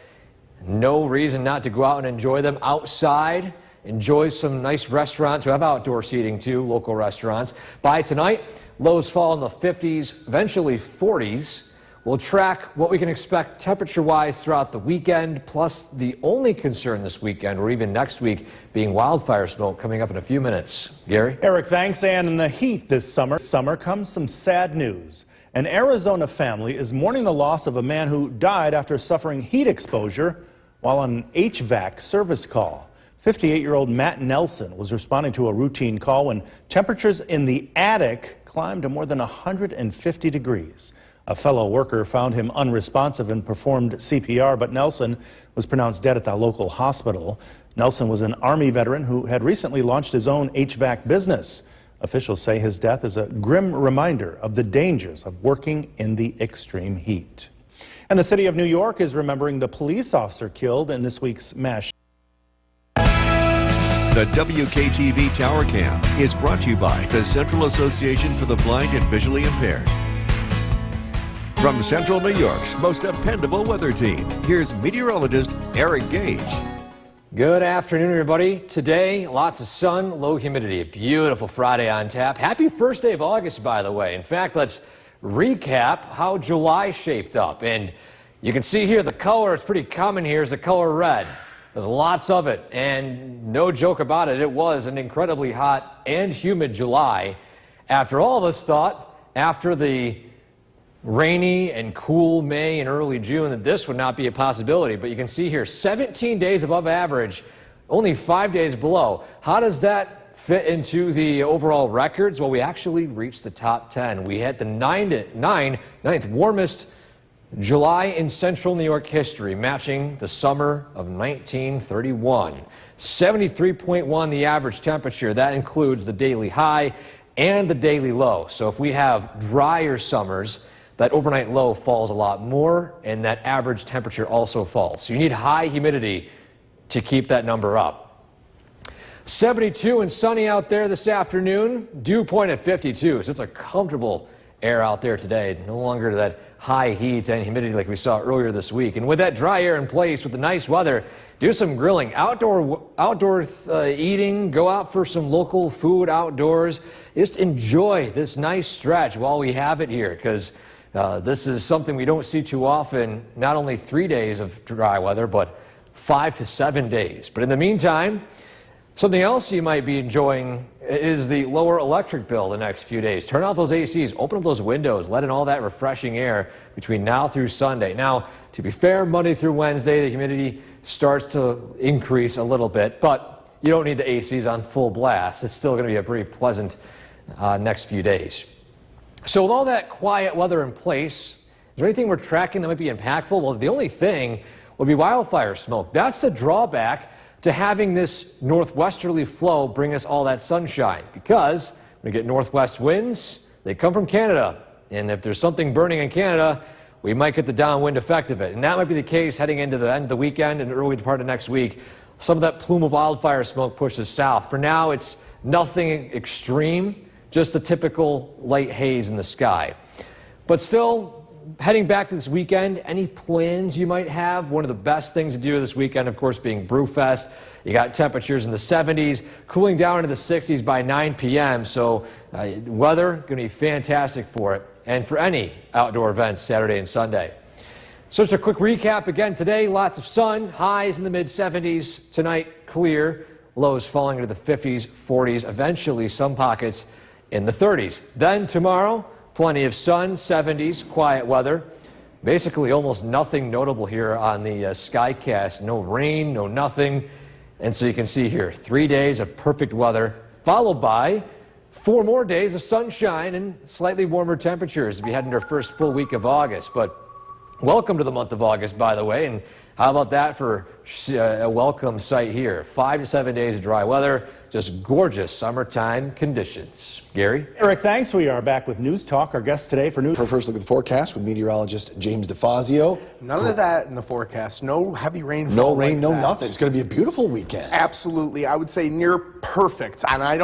S3: No reason not to go out and enjoy them outside. Enjoy some nice restaurants who have outdoor seating too, local restaurants. By tonight, lows fall in the 50s, eventually 40s. We'll track what we can expect temperature-wise throughout the weekend, plus the only concern this weekend, or even next week, being wildfire smoke coming up in a few minutes. Gary?
S2: Eric, thanks. And in the heat this summer comes some sad news. An Arizona family is mourning the loss of a man who died after suffering heat exposure while on an HVAC service call. 58-year-old Matt Nelson was responding to a routine call when temperatures in the attic climbed to more than 150 degrees. A fellow worker found him unresponsive and performed CPR, but Nelson was pronounced dead at the local hospital. Nelson was an Army veteran who had recently launched his own HVAC business. Officials say his death is a grim reminder of the dangers of working in the extreme heat. And the city of New York is remembering the police officer killed in this week's mass.
S1: The WKTV Tower Cam is brought to you by the Central Association for the Blind and Visually Impaired. From Central New York's most dependable weather team, here's meteorologist Eric Gage.
S3: Good afternoon, everybody. Today, lots of sun, low humidity. A beautiful Friday on tap. Happy first day of August, by the way. In fact, let's recap how July shaped up. And you can see here the color is pretty common here is the color red. There's lots of it, and no joke about it, it was an incredibly hot and humid July. After all of us thought, after the rainy and cool May and early June, that this would not be a possibility. But you can see here, 17 days above average, only 5 days below. How does that fit into the overall records? Well, we actually reached the top 10. We had the ninth warmest July in central New York history, matching the summer of 1931. 73.1 the average temperature. That includes the daily high and the daily low. So if we have drier summers, that overnight low falls a lot more, and that average temperature also falls. So you need high humidity to keep that number up. 72 and sunny out there this afternoon. Dew point at 52, so it's a comfortable air out there today. No longer that high heat and humidity like we saw earlier this week. And with that dry air in place, with the nice weather, do some grilling, outdoor eating, go out for some local food outdoors. Just enjoy this nice stretch while we have it here, because this is something we don't see too often, not only 3 days of dry weather, but 5 to 7 days. But in the meantime, something else you might be enjoying is the lower electric bill the next few days. Turn off those ACs, open up those windows, let in all that refreshing air between now through Sunday. Now, to be fair, Monday through Wednesday, the humidity starts to increase a little bit, but you don't need the ACs on full blast. It's still going to be a pretty pleasant next few days. So with all that quiet weather in place, is there anything we're tracking that might be impactful? Well, the only thing would be wildfire smoke. That's the drawback to having this northwesterly flow bring us all that sunshine, because when we get northwest winds, they come from Canada. And if there's something burning in Canada, we might get the downwind effect of it. And that might be the case heading into the end of the weekend and early part of next week. Some of that plume of wildfire smoke pushes south. For now, it's nothing extreme, just the typical light haze in the sky. But still, heading back to this weekend, any plans you might have? One of the best things to do this weekend, of course, being Brewfest. You got temperatures in the 70s, cooling down into the 60s by 9 p.m. So weather going to be fantastic for it, and for any outdoor events Saturday and Sunday. So just a quick recap again today. Lots of sun, highs in the mid-70s. Tonight, clear, lows falling into the 50s, 40s, eventually some pockets in the 30s. Then tomorrow, plenty of sun, 70s, quiet weather. Basically almost nothing notable here on the Skycast. No rain, no nothing. And so you can see here, 3 days of perfect weather, followed by 4 more days of sunshine and slightly warmer temperatures as we head into our first full week of August. But welcome to the month of August, by the way. And how about that for a welcome sight here? 5 to 7 days of dry weather, just gorgeous summertime conditions. Gary?
S2: Eric, thanks. We are back with News Talk. Our guest today for News.
S5: For a first look at the forecast with meteorologist James DeFazio.
S6: None of that in the forecast. No heavy rainfall.
S5: No rain,
S6: like
S5: no
S6: that.
S5: nothing. It's going to be a beautiful weekend.
S6: Absolutely. I would say near perfect. And I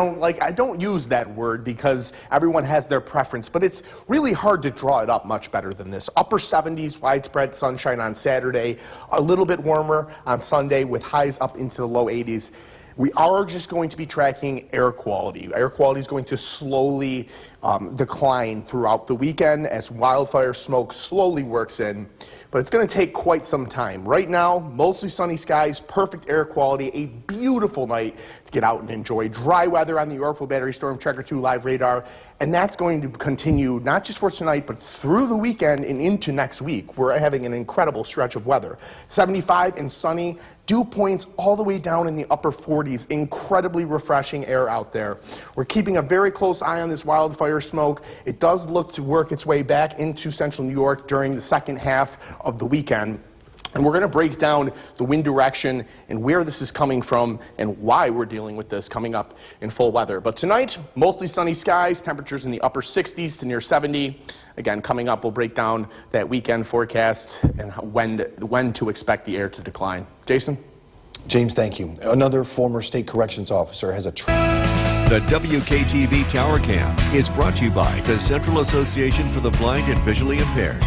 S6: don't use that word because everyone has their preference, but it's really hard to draw it up much better than this. Upper 70s, widespread sunshine on Saturday, a little bit warmer on Sunday with highs up into the low 80s. We are just going to be tracking air quality. Air quality is going to slowly decline throughout the weekend as wildfire smoke slowly works in. But it's going to take quite some time. Right now, mostly sunny skies, perfect air quality, a beautiful night to get out and enjoy. Dry weather on the Yorkville Battery Storm Tracker 2 live radar. And that's going to continue not just for tonight, but through the weekend and into next week. We're having an incredible stretch of weather. 75 and sunny, dew points all the way down in the upper 40s. Incredibly refreshing air out there. We're keeping a very close eye on this wildfire smoke. It does look to work its way back into central New York during the second half of the weekend. And we're going to break down the wind direction and where this is coming from and why we're dealing with this coming up in full weather. But tonight, mostly sunny skies, temperatures in the upper 60s to near 70. Again, coming up, we'll break down that weekend forecast and when to expect the air to decline. Jason?
S5: James, thank you. Another former state corrections officer has a...
S1: The WKTV Tower Cam is brought to you by the Central Association for the Blind and Visually Impaired.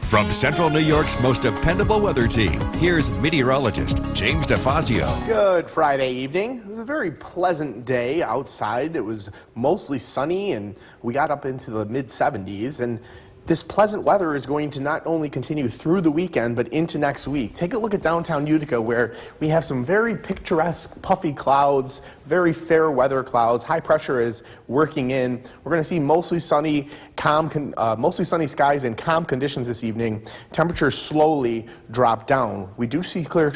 S1: From Central New York's most dependable weather team, here's meteorologist James DeFazio.
S6: Good Friday evening. It was a very pleasant day outside. It was mostly sunny and we got up into the mid-70s. And this pleasant weather is going to not only continue through the weekend, but into next week. Take a look at downtown Utica, where we have some very picturesque puffy clouds, very fair weather clouds. High pressure is working in. We're going to see mostly sunny skies and calm conditions this evening. Temperatures slowly drop down. We do see clear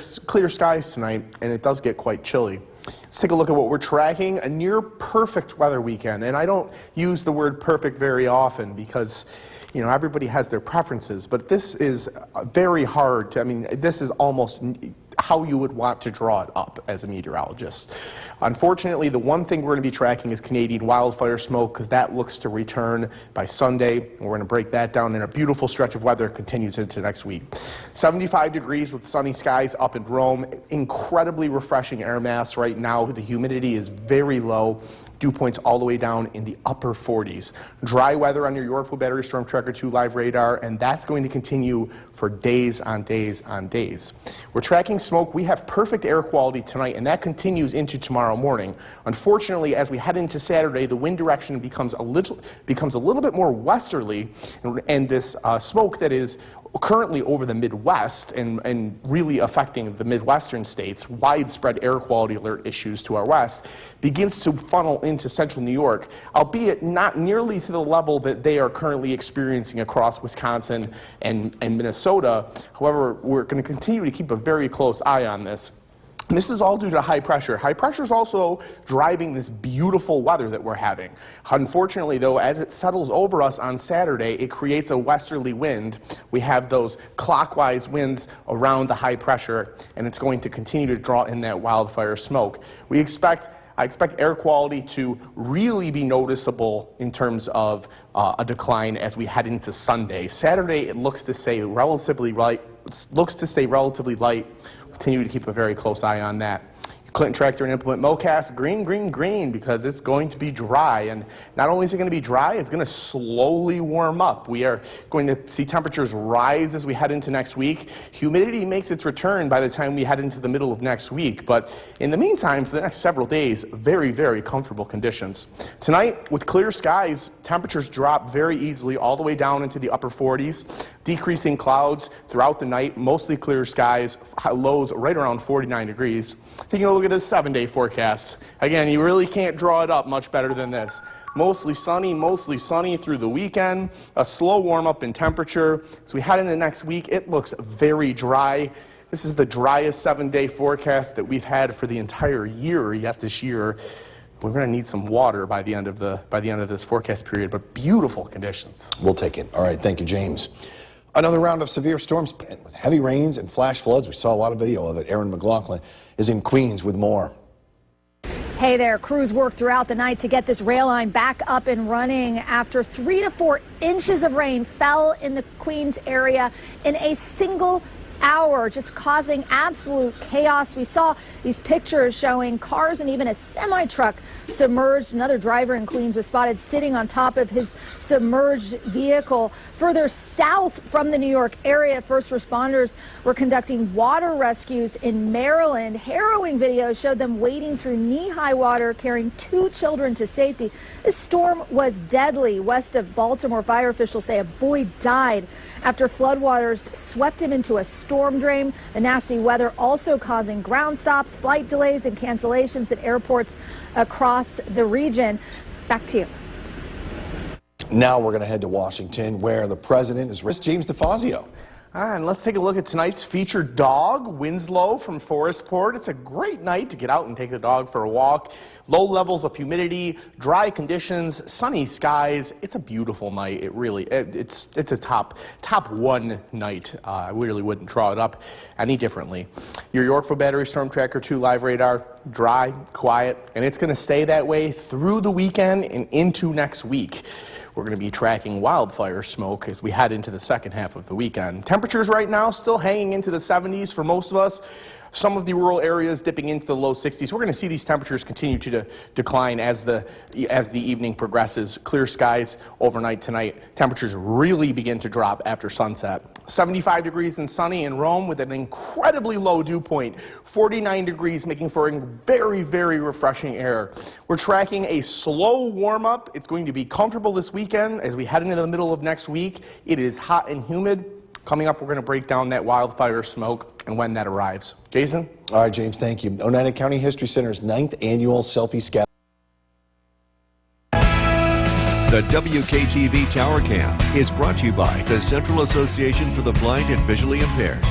S6: skies tonight, and it does get quite chilly. Let's take a look at what we're tracking. A near perfect weather weekend. And I don't use the word perfect very often because everybody has their preferences, but this is very hard this is almost how you would want to draw it up as a meteorologist. Unfortunately, the one thing we're going to be tracking is Canadian wildfire smoke because that looks to return by Sunday. And we're going to break that down, and a beautiful stretch of weather continues into next week. 75 degrees with sunny skies up in Rome. Incredibly refreshing air mass right now. The humidity is very low. Dew points all the way down in the upper 40s. Dry weather on your Yorkville Battery Storm Tracker 2 live radar, and that's going to continue for days on days on days. We're tracking smoke. We have perfect air quality tonight, and that continues into tomorrow morning. Unfortunately, as we head into Saturday, the wind direction becomes a little bit more westerly, and this smoke that is currently over the Midwest and really affecting the Midwestern states, widespread air quality alert issues to our west, begins to funnel into central New York, albeit not nearly to the level that they are currently experiencing across Wisconsin and Minnesota. However, we're going to continue to keep a very close eye on this. And this is all due to high pressure. High pressure is also driving this beautiful weather that we're having. Unfortunately, though, as it settles over us on Saturday, it creates a westerly wind. We have those clockwise winds around the high pressure, and it's going to continue to draw in that wildfire smoke. I expect air quality to really be noticeable in terms of a decline as we head into Sunday. Saturday, it looks to stay relatively light. Continue to keep a very close eye on that. Clinton Tractor and Implement Mowcast, green, green, green, because it's going to be dry. And not only is it going to be dry, it's going to slowly warm up. We are going to see temperatures rise as we head into next week. Humidity makes its return by the time we head into the middle of next week. But in the meantime, for the next several days, very, very comfortable conditions. Tonight, with clear skies, temperatures drop very easily all the way down into the upper 40s. Decreasing clouds throughout the night, mostly clear skies, lows right around 49 degrees. Taking a look at this 7-day forecast. Again, you really can't draw it up much better than this. Mostly sunny through the weekend. A slow warm up in temperature. As we head into next week, it looks very dry. This is the driest 7-day forecast that we've had for the entire year yet this year. We're going to need some water by the end of this forecast period, but beautiful conditions.
S5: We'll take it. All right, thank you, James. Another round of severe storms with heavy rains and flash floods. We saw a lot of video of it. Aaron McLaughlin is in Queens with more.
S4: Hey there, crews worked throughout the night to get this rail line back up and running after 3 to 4 inches of rain fell in the Queens area in a single hour, just causing absolute chaos. We saw these pictures showing cars and even a semi-truck submerged. Another driver in Queens was spotted sitting on top of his submerged vehicle. Further south from the New York area, first responders were conducting water rescues in Maryland. Harrowing videos showed them wading through knee-high water, carrying 2 children to safety. This storm was deadly. West of Baltimore, fire officials say a boy died after floodwaters swept him into a storm drain. The nasty weather also causing ground stops, flight delays, and cancellations at airports across the region. Back to you.
S5: Now we're going to head to Washington, where the president is James DeFazio.
S6: And let's take a look at tonight's featured dog, Winslow from Forestport. It's a great night to get out and take the dog for a walk. Low levels of humidity, dry conditions, sunny skies. It's a beautiful night. It really, it's a top 1 night. I really wouldn't draw it up any differently. Your Yorkville Battery Storm Tracker 2 live radar, dry, quiet, and it's going to stay that way through the weekend and into next week. We're going to be tracking wildfire smoke as we head into the second half of the weekend. Temperatures right now still hanging into the 70s for most of us. Some of the rural areas dipping into the low 60s. We're going to see these temperatures continue to decline as the evening progresses. Clear skies overnight tonight. Temperatures really begin to drop after sunset. 75 degrees and sunny in Rome with an incredibly low dew point. 49 degrees, making for a very, very refreshing air. We're tracking a slow warm up. It's going to be comfortable this weekend as we head into the middle of next week. It is hot and humid. Coming up, we're going to break down that wildfire smoke and when that arrives. Jason?
S5: All right, James, thank you. Oneida County History Center's 9th annual selfie scout.
S1: The WKTV Tower Cam is brought to you by the Central Association for the Blind and Visually Impaired.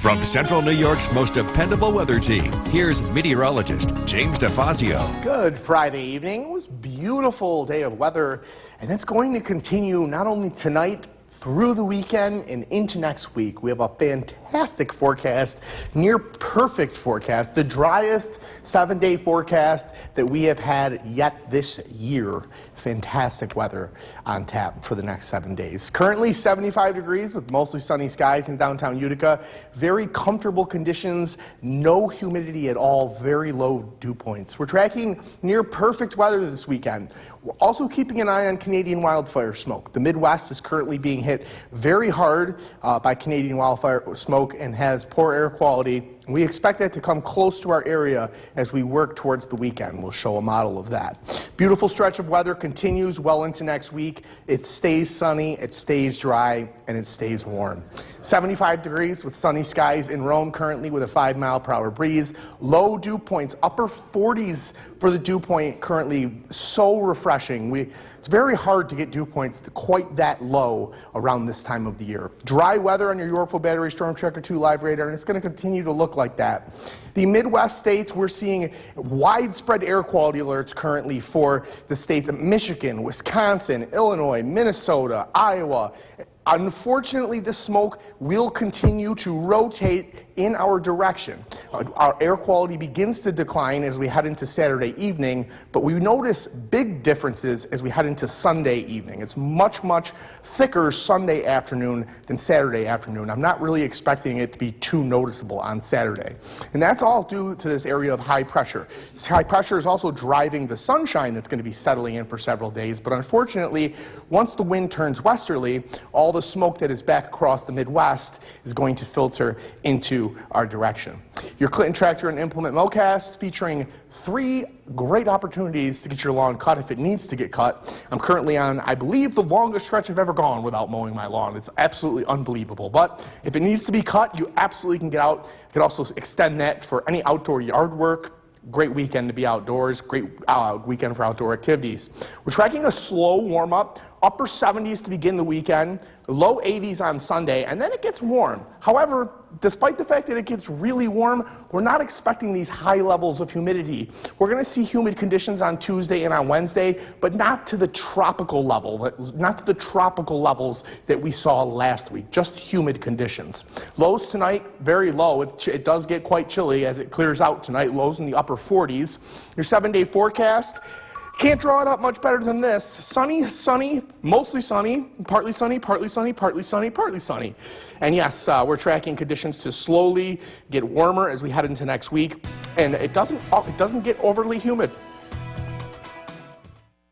S1: From Central New York's most dependable weather team, here's meteorologist James DeFazio.
S6: Good Friday evening. It was a beautiful day of weather, and it's going to continue not only tonight, through the weekend and into next week. We have a fantastic forecast, near perfect forecast, the driest 7-day forecast that we have had yet this year. Fantastic weather on tap for the next 7 days. Currently 75 degrees with mostly sunny skies in downtown Utica. Very comfortable conditions, no humidity at all, very low dew points. We're tracking near perfect weather this weekend. We're also keeping an eye on Canadian wildfire smoke. The Midwest is currently being hit very hard by Canadian wildfire smoke and has poor air quality. We expect that to come close to our area as we work towards the weekend. We'll show a model of that. Beautiful stretch of weather continues well into next week. It stays sunny, it stays dry, and it stays warm. 75 degrees with sunny skies in Rome currently with a 5-mile-per-hour breeze. Low dew points, upper 40s for the dew point currently. So refreshing. It's very hard to get dew points quite that low around this time of the year. Dry weather on your Yorkville Battery Storm Tracker 2 live radar, and it's going to continue to look look like that. The Midwest states, we're seeing widespread air quality alerts currently for the states of Michigan, Wisconsin, Illinois, Minnesota, Iowa. Unfortunately, the smoke will continue to rotate in our direction. Our air quality begins to decline as we head into Saturday evening, but we notice big differences as we head into Sunday evening. It's much, much thicker Sunday afternoon than Saturday afternoon. I'm not really expecting it to be too noticeable on Saturday. And that's all due to this area of high pressure. This high pressure is also driving the sunshine that's going to be settling in for several days, but unfortunately, once the wind turns westerly, all the smoke that is back across the Midwest is going to filter into our direction. Your Clinton Tractor and Implement Mowcast featuring 3 great opportunities to get your lawn cut if it needs to get cut. I'm currently on, I believe, the longest stretch I've ever gone without mowing my lawn. It's absolutely unbelievable. But if it needs to be cut, you absolutely can get out. You can also extend that for any outdoor yard work. Great weekend to be outdoors, great weekend for outdoor activities. We're tracking a slow warm-up, upper 70s to begin the weekend, low 80s on Sunday, and then it gets warm. However, despite the fact that it gets really warm, we're not expecting these high levels of humidity. We're going to see humid conditions on Tuesday and on Wednesday, but not to the tropical level, not to the tropical levels that we saw last week, just humid conditions. Lows tonight, very low. It does get quite chilly as it clears out tonight, lows in the upper 40s. Your 7-day forecast, can't draw it up much better than this. Sunny, sunny, mostly sunny, partly sunny, partly sunny, partly sunny, partly sunny. And yes, we're tracking conditions to slowly get warmer as we head into next week, and it doesn't get overly humid.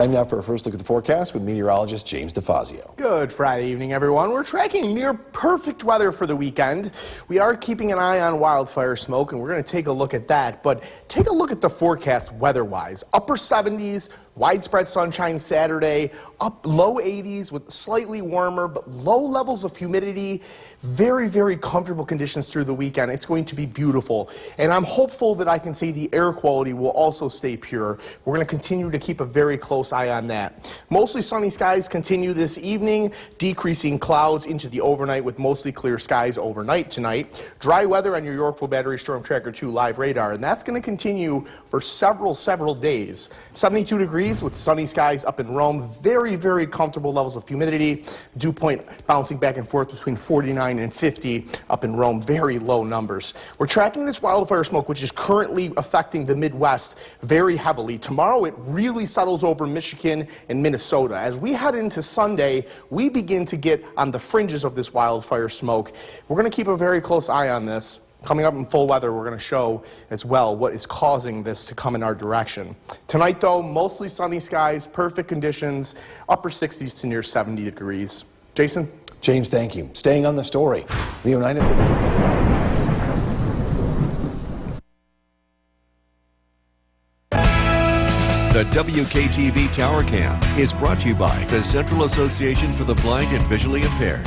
S5: Time now for a first look at the forecast with meteorologist James DeFazio.
S6: Good Friday evening, everyone. We're tracking near perfect weather for the weekend. We are keeping an eye on wildfire smoke, and we're going to take a look at that. But take a look at the forecast weather-wise. Upper 70s, widespread sunshine Saturday, up low 80s with slightly warmer but low levels of humidity. Very, very comfortable conditions through the weekend. It's going to be beautiful. And I'm hopeful that I can say the air quality will also stay pure. We're going to continue to keep a very close eye on that. Mostly sunny skies continue this evening, decreasing clouds into the overnight with mostly clear skies overnight tonight. Dry weather on your Yorkville Battery Storm Tracker 2 live radar, and that's going to continue for several days. 72 degrees with sunny skies up in Rome. Very, very comfortable levels of humidity. Dew point bouncing back and forth between 49 and 50 up in Rome. Very low numbers. We're tracking this wildfire smoke, which is currently affecting the Midwest very heavily. Tomorrow it really settles over Michigan and Minnesota. As we head into Sunday, we begin to get on the fringes of this wildfire smoke. We're going to keep a very close eye on this. Coming up in full weather, we're going to show as well what is causing this to come in our direction. Tonight, though, mostly sunny skies, perfect conditions, upper 60s to near 70 degrees. Jason?
S5: James, thank you. Staying on the story, the United...
S1: The WKTV Tower Cam is brought to you by the Central Association for the Blind and Visually Impaired.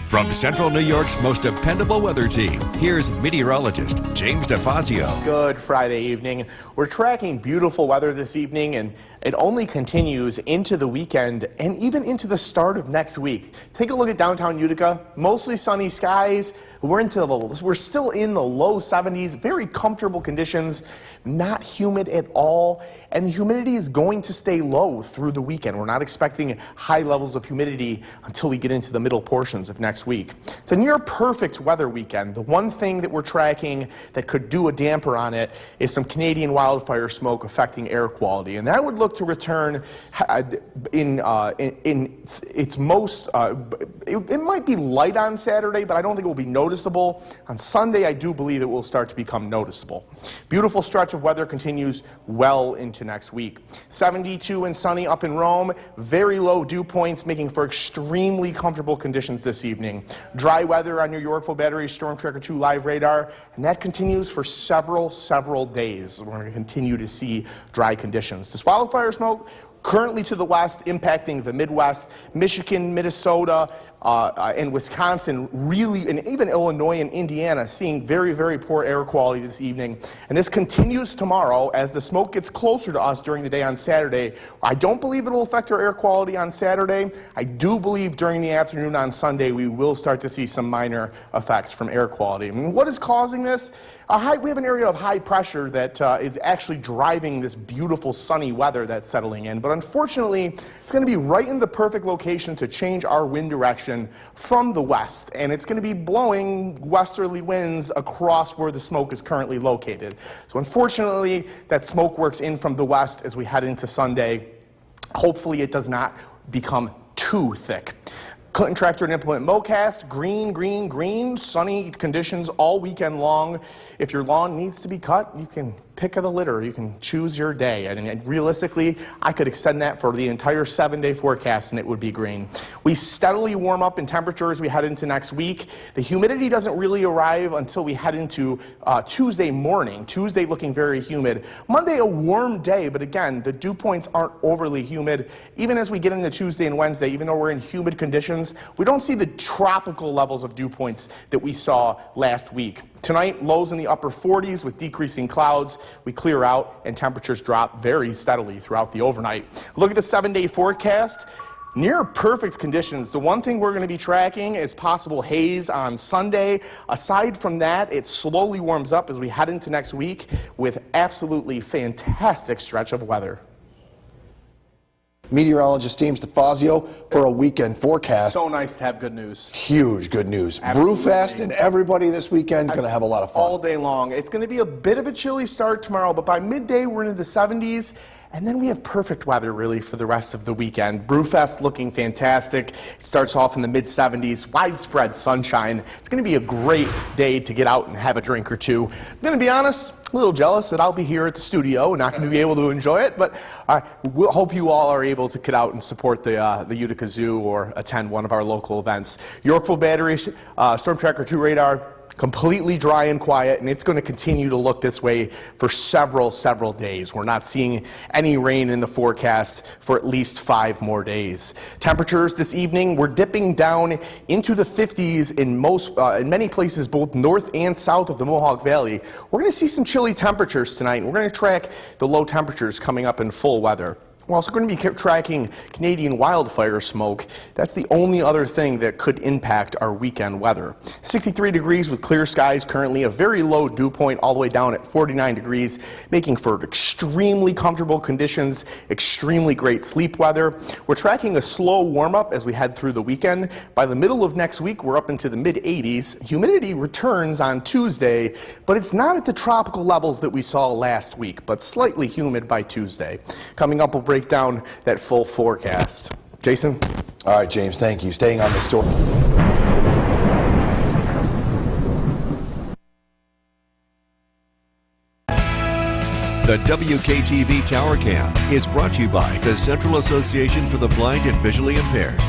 S1: From Central New York's most dependable weather team, here's meteorologist James DeFazio.
S6: Good Friday evening. We're tracking beautiful weather this evening, and it only continues into the weekend and even into the start of next week. Take a look at downtown Utica. Mostly sunny skies. We're still in the low 70s. Very comfortable conditions. Not humid at all. And the humidity is going to stay low through the weekend. We're not expecting high levels of humidity until we get into the middle portions of next week. It's a near perfect weather weekend. The one thing that we're tracking that could do a damper on it is some Canadian wildfire smoke affecting air quality. And that would look to return in its most, it might be light on Saturday, but I don't think it will be noticeable. On Sunday, I do believe it will start to become noticeable. Beautiful stretch of weather continues well into next week. 72 and sunny up in Rome. Very low dew points, making for extremely comfortable conditions this evening. Dry weather on your Yorkville Battery Storm Tracker 2 live radar, and that continues for several days. We're going to continue to see dry conditions. This wildfire smoke currently to the west, impacting the Midwest, Michigan, Minnesota, and Wisconsin, really, and even Illinois and Indiana, seeing very, very poor air quality this evening. And this continues tomorrow as the smoke gets closer to us during the day on Saturday. I don't believe it'll affect our air quality on Saturday. I do believe during the afternoon on Sunday we will start to see some minor effects from air quality. And what is causing this? We have an area of high pressure that is actually driving this beautiful sunny weather that's settling in. But unfortunately, it's going to be right in the perfect location to change our wind direction from the west. And it's going to be blowing westerly winds across where the smoke is currently located. So unfortunately, that smoke works in from the west as we head into Sunday. Hopefully it does not become too thick. Clinton Tractor and Implement Mowcast, green, green, green, sunny conditions all weekend long. If your lawn needs to be cut, you can pick of the litter. You can choose your day. And realistically, I could extend that for the entire 7-day forecast and it would be green. We steadily warm up in temperature as we head into next week. The humidity doesn't really arrive until we head into Tuesday morning. Tuesday looking very humid. Monday a warm day, but again, the dew points aren't overly humid. Even as we get into Tuesday and Wednesday, even though we're in humid conditions, we don't see the tropical levels of dew points that we saw last week. Tonight, lows in the upper 40s with decreasing clouds. We clear out and temperatures drop very steadily throughout the overnight. Look at the 7-day forecast. Near perfect conditions. The one thing we're going to be tracking is possible haze on Sunday. Aside from that, it slowly warms up as we head into next week with absolutely fantastic stretch of weather.
S5: Meteorologist James DeFazio for a weekend forecast.
S6: So nice to have good news.
S5: Huge good news.
S6: Absolutely.
S5: Brewfest and everybody this weekend going to have a lot of fun.
S6: All day long. It's going to be a bit of a chilly start tomorrow, but by midday we're into the 70s. And then we have perfect weather, really, for the rest of the weekend. Brewfest looking fantastic. It starts off in the mid-70s, widespread sunshine. It's going to be a great day to get out and have a drink or two. I'm going to be honest, a little jealous that I'll be here at the studio and not going to be able to enjoy it, but I hope you all are able to get out and support the Utica Zoo or attend one of our local events. Yorkville Battery, Storm Tracker 2 radar, completely dry and quiet, and it's going to continue to look this way for several days. We're not seeing any rain in the forecast for at least 5 more days. Temperatures this evening, we're dipping down into the 50s in many places, both north and south of the Mohawk Valley. We're going to see some chilly temperatures tonight, and we're going to track the low temperatures coming up in full weather. We're also going to be tracking Canadian wildfire smoke. That's the only other thing that could impact our weekend weather. 63 degrees with clear skies currently, a very low dew point all the way down at 49 degrees, making for extremely comfortable conditions, extremely great sleep weather. We're tracking a slow warm-up as we head through the weekend. By the middle of next week, we're up into the mid-80s. Humidity returns on Tuesday, but it's not at the tropical levels that we saw last week, but slightly humid by Tuesday. Coming up, we'll break down that full forecast. Jason?
S5: All right, James, thank you. Staying on the story.
S1: The WKTV Tower Cam is brought to you by the Central Association for the Blind and Visually Impaired.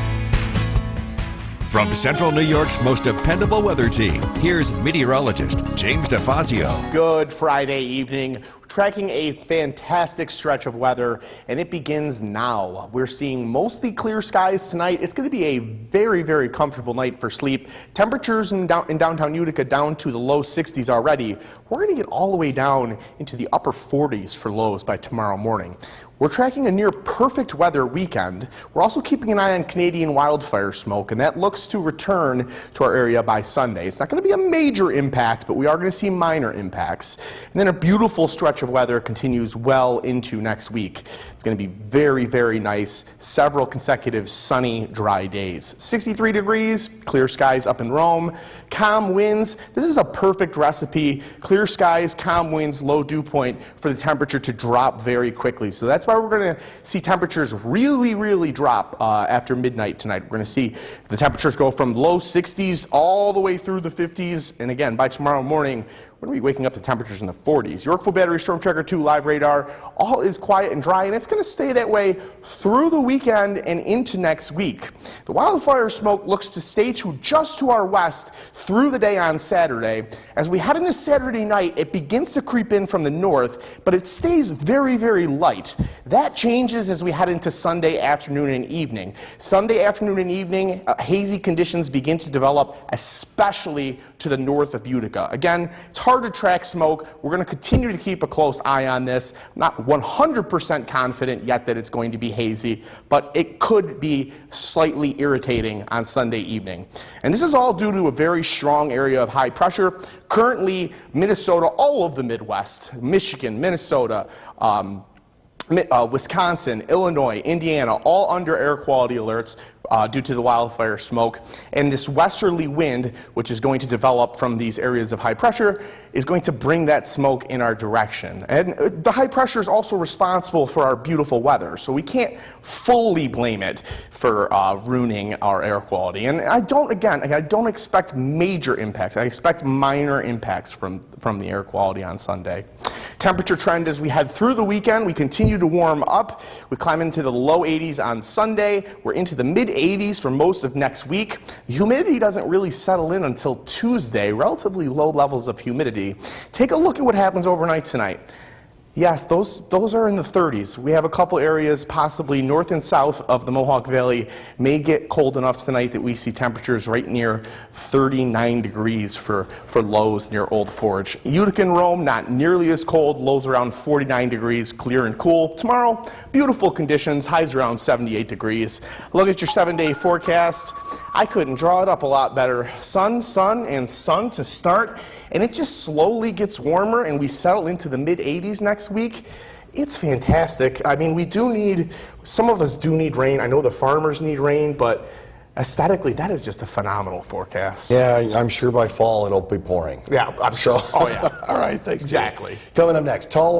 S1: From Central New York's most dependable weather team, here's meteorologist James DeFazio.
S6: Good Friday evening. We're tracking a fantastic stretch of weather, and it begins now. We're seeing mostly clear skies tonight. It's going to be a very comfortable night for sleep. Temperatures in downtown Utica down to the low 60s already. We're going to get all the way down into the upper 40s for lows by tomorrow morning. We're tracking a near perfect weather weekend. We're also keeping an eye on Canadian wildfire smoke, and that looks to return to our area by Sunday. It's not going to be a major impact, but we are going to see minor impacts. And then a beautiful stretch of weather continues well into next week. It's going to be very nice. Several consecutive sunny, dry days. 63 degrees, clear skies up in Rome. Calm winds. This is a perfect recipe. Clear skies, calm winds, low dew point for the temperature to drop very quickly. So that's why we're going to see temperatures really drop after midnight tonight. We're going to see the temperatures go from low 60s all the way through the 50s. And again, by tomorrow morning, we're we're going to be waking up to temperatures in the 40s. Yorkville Battery Storm Tracker 2 live radar, all is quiet and dry, and it's going to stay that way through the weekend and into next week. The wildfire smoke looks to stay just to our west through the day on Saturday. As we head into Saturday night, it begins to creep in from the north, but it stays very, very light. That changes as we head into Sunday afternoon and evening. Sunday afternoon and evening, hazy conditions begin to develop, especially to the north of Utica. Again, it's hard to track smoke. We're going to continue to keep a close eye on this. I'm not 100% confident yet that it's going to be hazy, but it could be slightly irritating on Sunday evening. And this is all due to a very strong area of high pressure. Currently, Minnesota, all of the Midwest, Michigan, Minnesota, Wisconsin, Illinois, Indiana, all under air quality alerts due to the wildfire smoke. And this westerly wind, which is going to develop from these areas of high pressure, is going to bring that smoke in our direction. And the high pressure is also responsible for our beautiful weather, so we can't fully blame it for ruining our air quality. And I don't expect major impacts. I expect minor impacts from the air quality on Sunday. Temperature trend as we head through the weekend, we continue to warm up. We climb into the low 80s on Sunday. We're into the mid 80s for most of next week. The humidity doesn't really settle in until Tuesday, relatively low levels of humidity. Take a look at what happens overnight tonight. Yes, those are in the 30s. We have a couple areas, possibly north and south of the Mohawk Valley, may get cold enough tonight that we see temperatures right near 39 degrees for lows near Old Forge. Utica and Rome, not nearly as cold, lows around 49 degrees, clear and cool. Tomorrow, beautiful conditions, highs around 78 degrees. Look at your 7-day forecast. I couldn't draw it up a lot better. Sun, sun, and sun to start, and it just slowly gets warmer, and we settle into the mid-80s next week. It's fantastic. I mean, some of us do need rain. I know the farmers need rain, but aesthetically, that is just a phenomenal forecast.
S5: Yeah, I'm sure by fall it'll be pouring.
S6: Yeah, I'm sure. Oh, yeah.
S5: All right, thanks.
S6: Exactly.
S5: Coming up next, tall